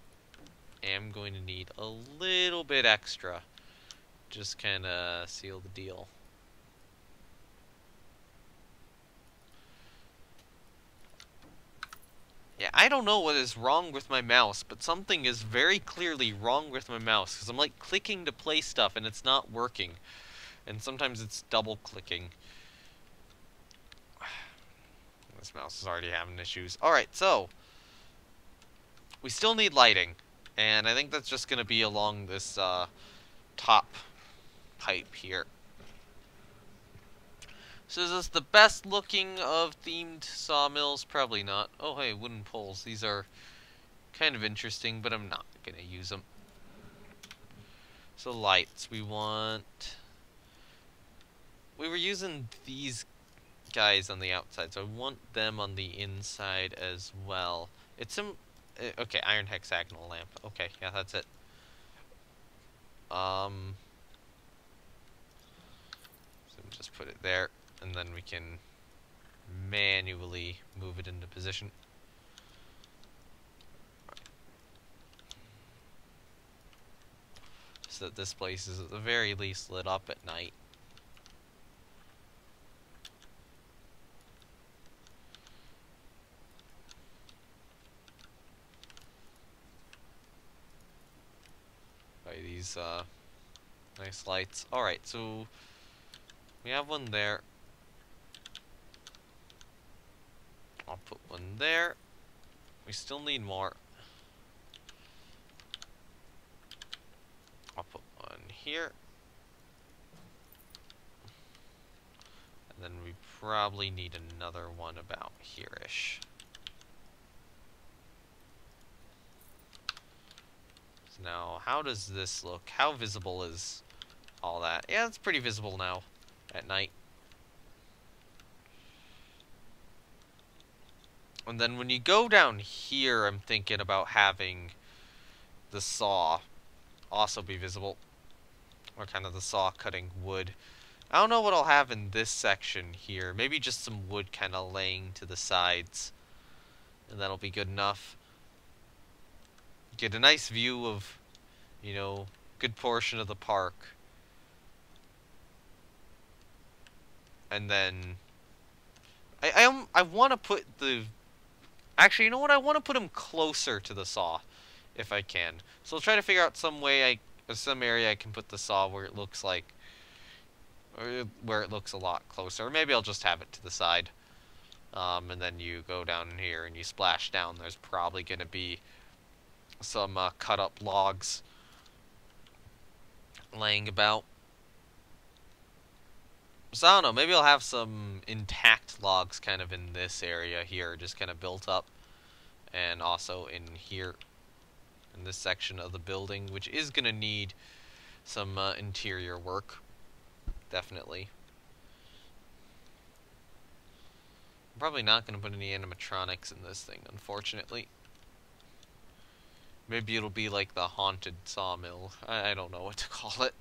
am going to need a little bit extra. Just kind of seal the deal. Yeah, I don't know what is wrong with my mouse, but something is very clearly wrong with my mouse, because I'm like clicking to play stuff and it's not working. And sometimes it's double clicking. This mouse is already having issues. Alright, so we still need lighting, and I think that's just going to be along this top pipe here. So is this the best looking of themed sawmills? Probably not. Oh hey, wooden poles. These are kind of interesting, but I'm not going to use them. So lights, we were using these guys on the outside, so I want them on the inside as well. It's okay, iron hexagonal lamp. Okay, yeah, that's it. So just put it there, and then we can manually move it into position. So that this place is at the very least lit up at night. By these nice lights. Alright, so we have one there. I'll put one there. We still need more. I'll put one here. And then we probably need another one about here-ish. So now, how does this look? How visible is all that? Yeah, it's pretty visible now at night. And then when you go down here, I'm thinking about having the saw also be visible. or kind of the saw cutting wood. I don't know what I'll have in this section here. Maybe just some wood kind of laying to the sides, and that'll be good enough. Get a nice view of, you know, good portion of the park. And then I want to put the... Actually, you know what? I want to put them closer to the saw, if I can. So I'll try to figure out some way, some area I can put the saw where it looks like, or where it looks a lot closer. Or maybe I'll just have it to the side. And then you go down in here and you splash down. There's probably going to be some cut up logs laying about. So I don't know, maybe I'll have some intact logs kind of in this area here, just kind of built up. And also in here, in this section of the building, which is going to need some interior work. Definitely. I'm probably not going to put any animatronics in this thing, unfortunately. Maybe it'll be like the haunted sawmill. I don't know what to call it.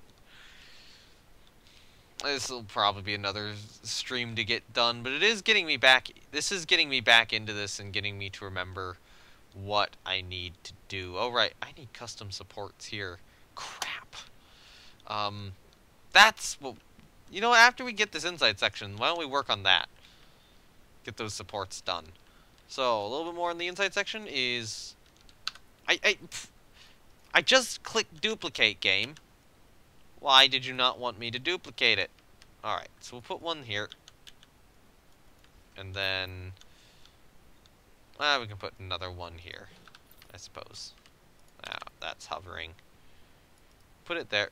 This will probably be another stream to get done, but it is getting me back. This is getting me back into this and getting me to remember what I need to do. Oh, right. I need custom supports here. Crap. That's what... You know, after we get this inside section, why don't we work on that? Get those supports done. So, a little bit more in the inside section is... I just clicked duplicate, game. Why did you not want me to duplicate it? Alright, so we'll put one here. And then... we can put another one here, I suppose. That's hovering. Put it there.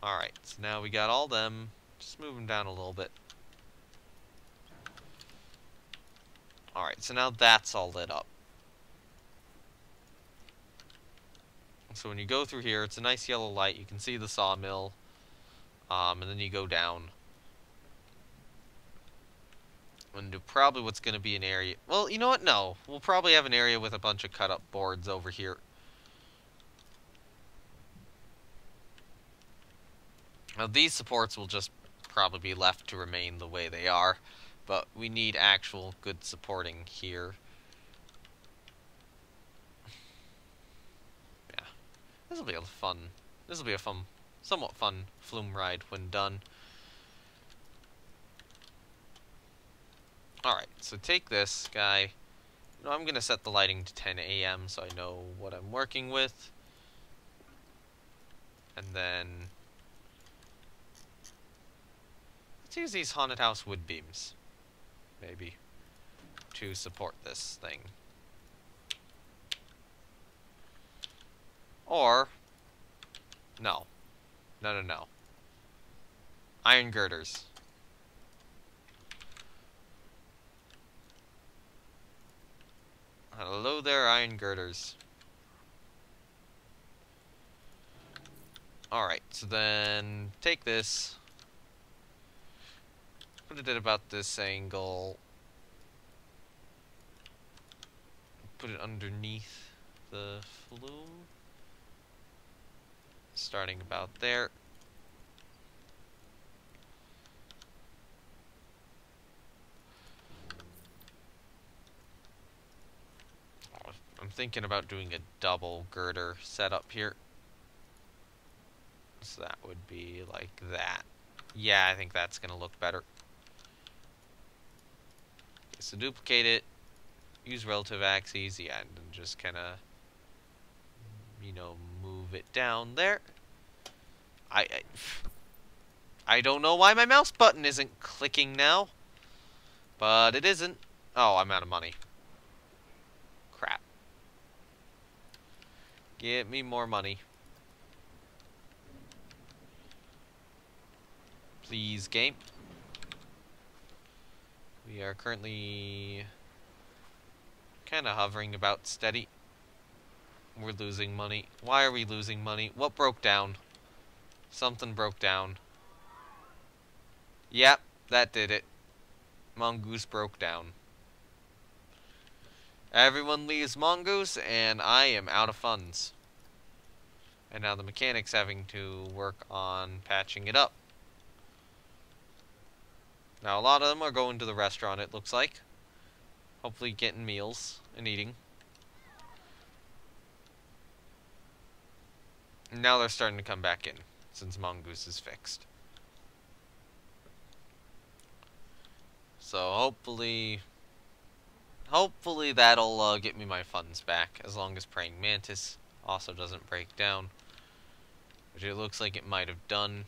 Alright, so now we got all them. Just move them down a little bit. Alright, so now that's all lit up. So when you go through here, it's a nice yellow light. You can see the sawmill. And then you go down. And probably what's going to be an area... Well, you know what? No. We'll probably have an area with a bunch of cut-up boards over here. Now, these supports will just probably be left to remain the way they are. But we need actual good supporting here. This will be a fun. This will be a somewhat fun Flume ride when done. Alright, so take this guy. You know, I'm going to set the lighting to 10 a.m. so I know what I'm working with. And then... let's use these haunted house wood beams. Maybe. To support this thing. Or... No. No. Iron girders. Hello there, iron girders. Alright, so then take this. Put it at about this angle. Put it underneath the flume. Starting about there. I'm thinking about doing a double girder setup here. So that would be like that. Yeah, I think that's going to look better. Okay, so duplicate it. Use relative axes. Yeah, and then just kind of, you know, move it down there. I don't know why my mouse button isn't clicking now. But it isn't. Oh, I'm out of money. Crap. Get me more money. Please, game. We are currently kind of hovering about steady. We're losing money. Why are we losing money? What broke down? Something broke down. Yep, that did it. Mongoose broke down. Everyone leaves Mongoose, and I am out of funds. And now the mechanic's having to work on patching it up. Now, a lot of them are going to the restaurant, it looks like. Hopefully getting meals and eating. And now they're starting to come back in, since Mongoose is fixed. So hopefully that'll get me my funds back, as long as Praying Mantis also doesn't break down. Which it looks like it might have done.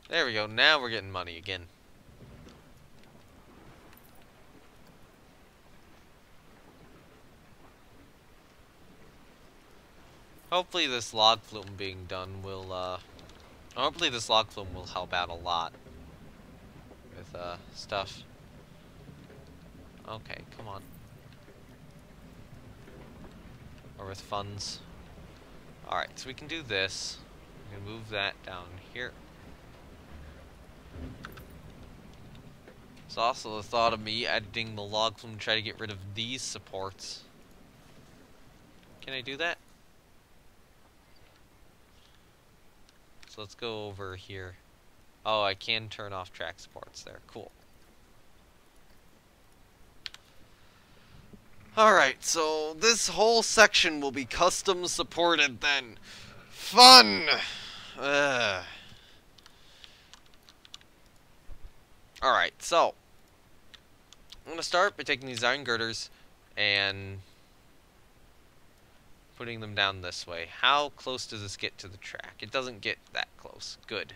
There we go, now we're getting money again. Hopefully this log flume being done will, hopefully this log flume will help out a lot with, stuff. Okay, come on. Or with funds. Alright, so we can do this. We can move that down here. It's also the thought of me editing the log flume to try to get rid of these supports. Can I do that? So let's go over here. Oh, I can turn off track supports there. Cool. Alright, so this whole section will be custom supported then. Fun! Alright, so I'm gonna start by taking these iron girders and putting them down this way. How close does this get to the track? It doesn't get that close. Good.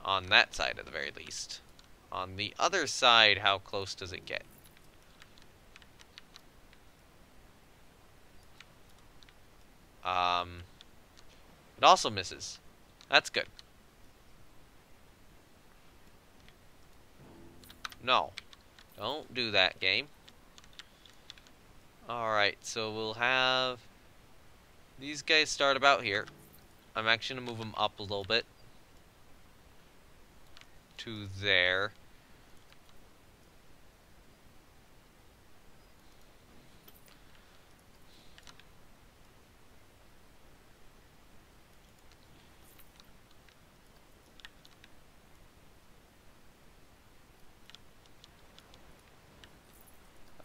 On that side, at the very least. On the other side, how close does it get? It also misses. That's good. No. Don't do that, game. Alright, so we'll have these guys start about here. I'm actually going to move them up a little bit to there.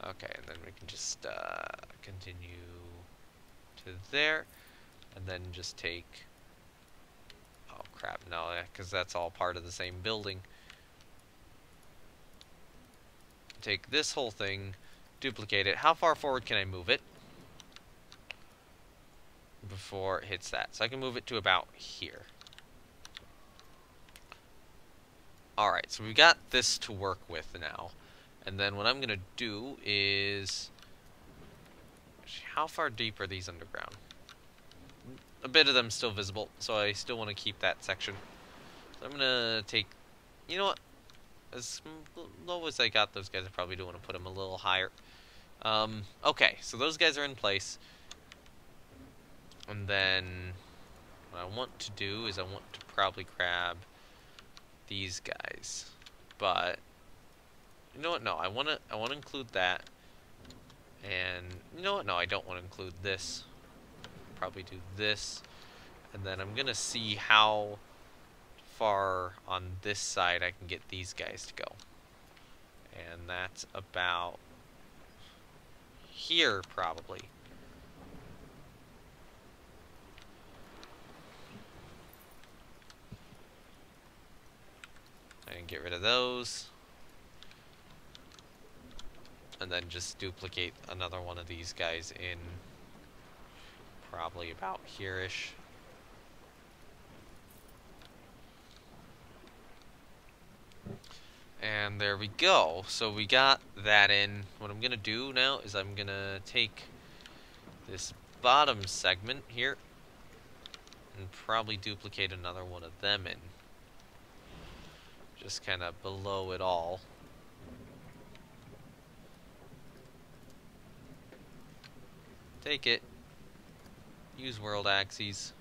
Okay, and then we can just continue to there, and then just take, oh crap, no, because that's all part of the same building. Take this whole thing, duplicate it. How far forward can I move it before it hits that? So I can move it to about here. Alright, so we've got this to work with now. And then what I'm going to do is, how far deep are these underground? A bit of them still visible, so I still want to keep that section. So I'm going to take, you know what, as low as I got those guys, I probably do want to put them a little higher. Okay, so those guys are in place. And then what I want to do is I want to probably grab these guys. But you know what? No, I want to include that. And you know what? No, I don't want to include this. Probably do this. And then I'm going to see how far on this side I can get these guys to go. And that's about here, probably. And get rid of those. And then just duplicate another one of these guys in probably about here-ish. And there we go. So we got that in. What I'm going to do now is I'm going to take this bottom segment here and probably duplicate another one of them in. Just kind of below it all. Take it. Use world axes.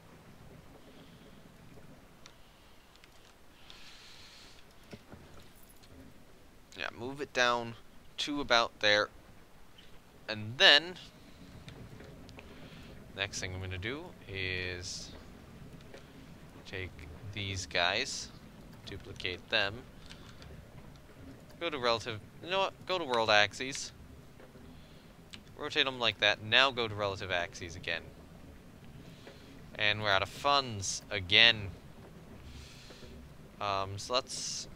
move it down to about there. And then, next thing I'm going to do is take these guys, duplicate them, go to relative, you know what, go to world axes, rotate them like that, now go to relative axes again. And we're out of funds again. So let's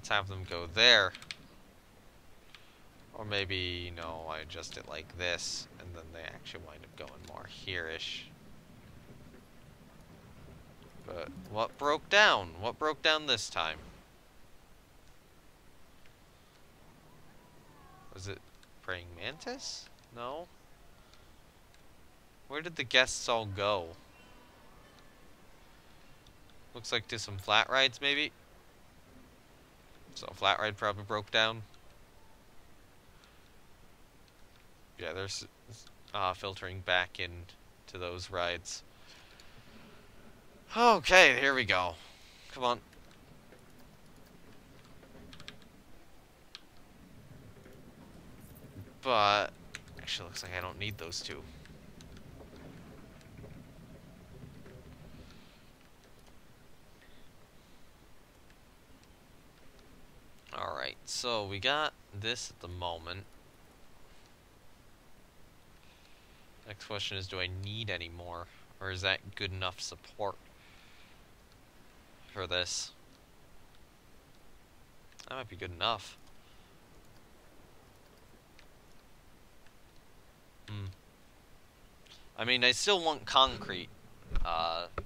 have them go there. Or maybe, no, I adjust it like this, and then they actually wind up going more here-ish. But what broke down? What broke down this time? Was it praying mantis? No? Where did the guests all go? Looks like to some flat rides, maybe? So flat ride probably broke down. Yeah, there's filtering back into those rides. Okay, here we go. Come on. But actually looks like I don't need those two. Alright, so we got this at the moment. Next question is, do I need any more? Or is that good enough support for this? That might be good enough. I mean, I still want concrete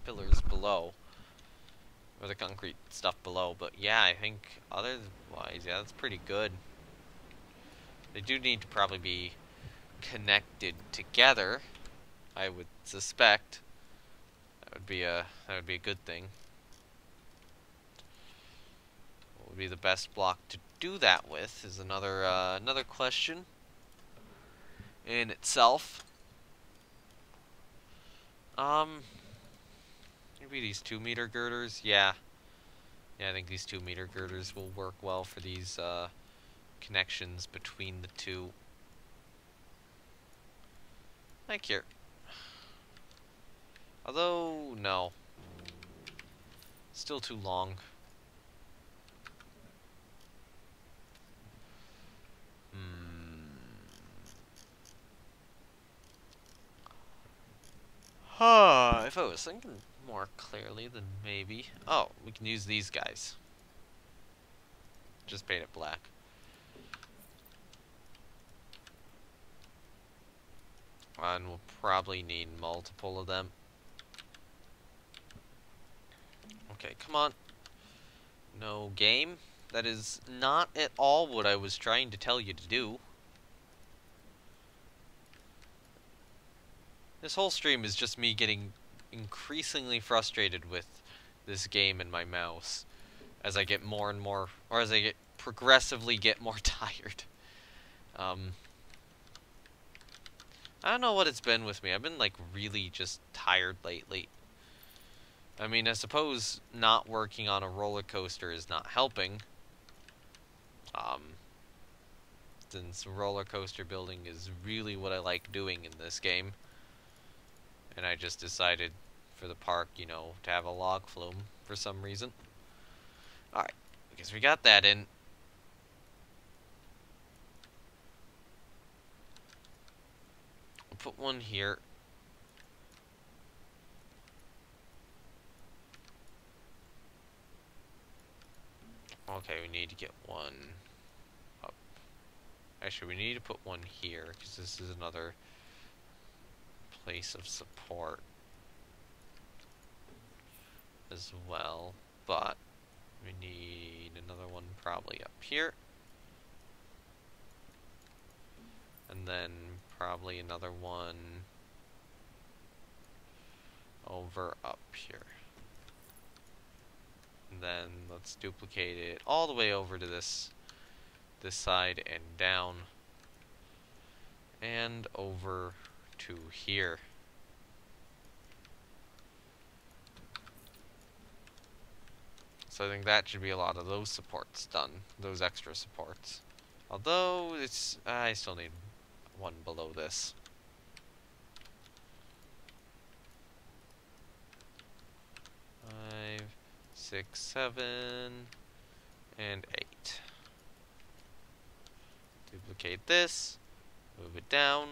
pillars below. Or the concrete stuff below, but yeah, I think otherwise, yeah, that's pretty good. They do need to probably be connected together, I would suspect. That would be a good thing. What would be the best block to do that with is another question in itself. Maybe these 2-meter girders. Yeah, I think these 2-meter girders will work well for these connections between the two. Like here. Although, no. Still too long. If I was thinking more clearly, then maybe. Oh, we can use these guys. Just paint it black. And we'll probably need multiple of them. Okay, come on. No game. That is not at all what I was trying to tell you to do. This whole stream is just me getting increasingly frustrated with this game and my mouse as I get more and more, or as I progressively get more tired. I don't know what it's been with me. I've been like really just tired lately. I mean, I suppose not working on a roller coaster is not helping. Since roller coaster building is really what I like doing in this game. And I just decided for the park, you know, to have a log flume for some reason. Alright, I guess we got that in. We'll put one here. Okay, we need to get one up. Actually, we need to put one here, because this is another place of support as well, but we need another one probably up here, and then probably another one over up here. And then let's duplicate it all the way over to this side and down and over to here. So I think that should be a lot of those supports done, those extra supports. Although, I still need one below this. 5, 6, 7, and 8. Duplicate this, move it down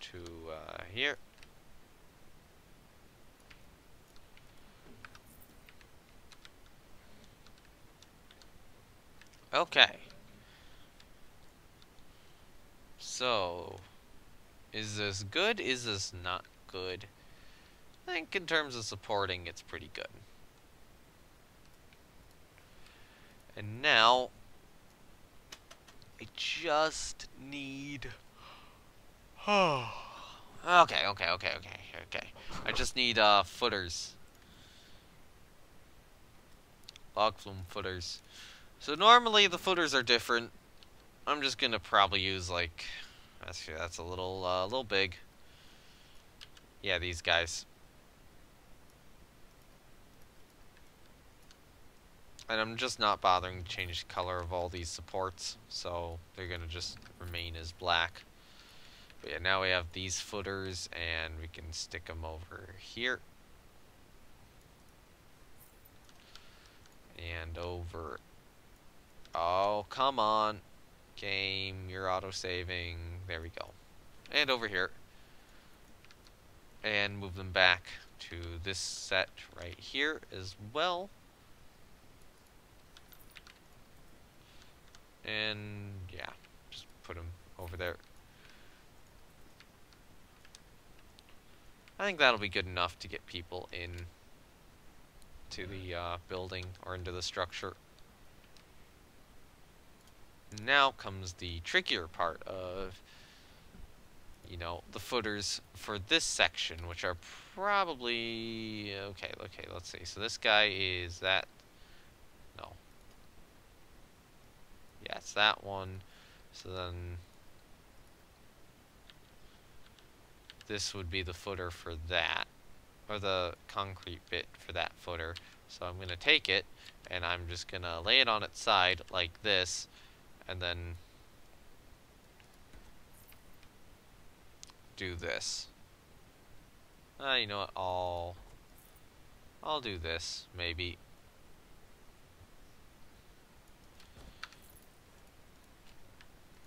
to here. Okay. So, is this good? Is this not good? I think in terms of supporting, it's pretty good. And now, I just need... okay. I just need footers. Log flume footers. So normally the footers are different. I'm just gonna probably use like... Actually, that's a little big. Yeah, these guys. And I'm just not bothering to change the color of all these supports, so they're gonna just remain as black. But yeah, now we have these footers, and we can stick them over here. And over... Oh, come on. Game, you're auto-saving. There we go. And over here. And move them back to this set right here as well. And yeah, just put them over there. I think that'll be good enough to get people in to the building or into the structure. Now comes the trickier part of, you know, the footers for this section, which are probably... Okay, let's see. So this guy is that... No. Yeah, it's that one. So then... This would be the footer for that. Or the concrete bit for that footer. So I'm going to take it, and I'm just going to lay it on its side like this, and then do this. You know what, I'll do this, maybe.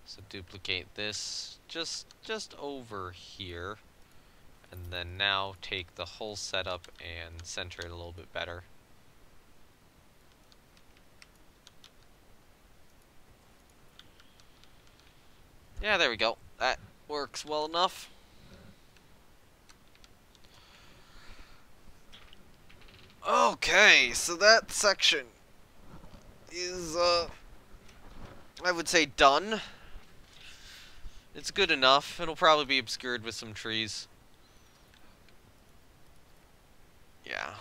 So duplicate this just over here. And then now take the whole setup and center it a little bit better. Yeah, there we go. That works well enough. Okay, so that section is, I would say done. It's good enough. It'll probably be obscured with some trees. Yeah,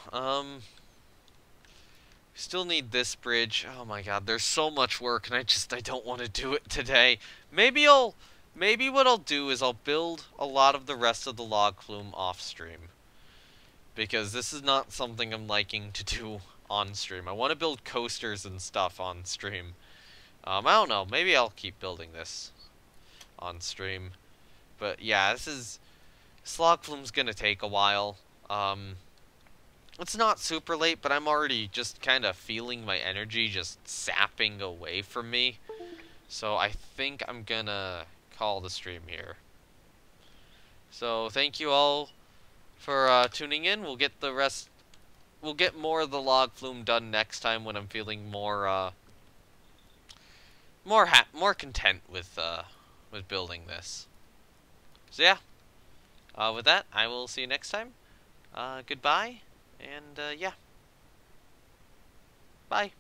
still need this bridge. Oh my god, there's so much work, and I don't want to do it today. Maybe what I'll do is I'll build a lot of the rest of the log flume off stream. Because this is not something I'm liking to do on stream. I want to build coasters and stuff on stream. I don't know, maybe I'll keep building this on stream. But yeah, this log flume's gonna take a while. It's not super late, but I'm already just kind of feeling my energy just sapping away from me. So I think I'm gonna call the stream here. So thank you all for tuning in. We'll get the rest. We'll get more of the log flume done next time when I'm feeling more more content with building this. So yeah. With that, I will see you next time. Goodbye. And, yeah. Bye.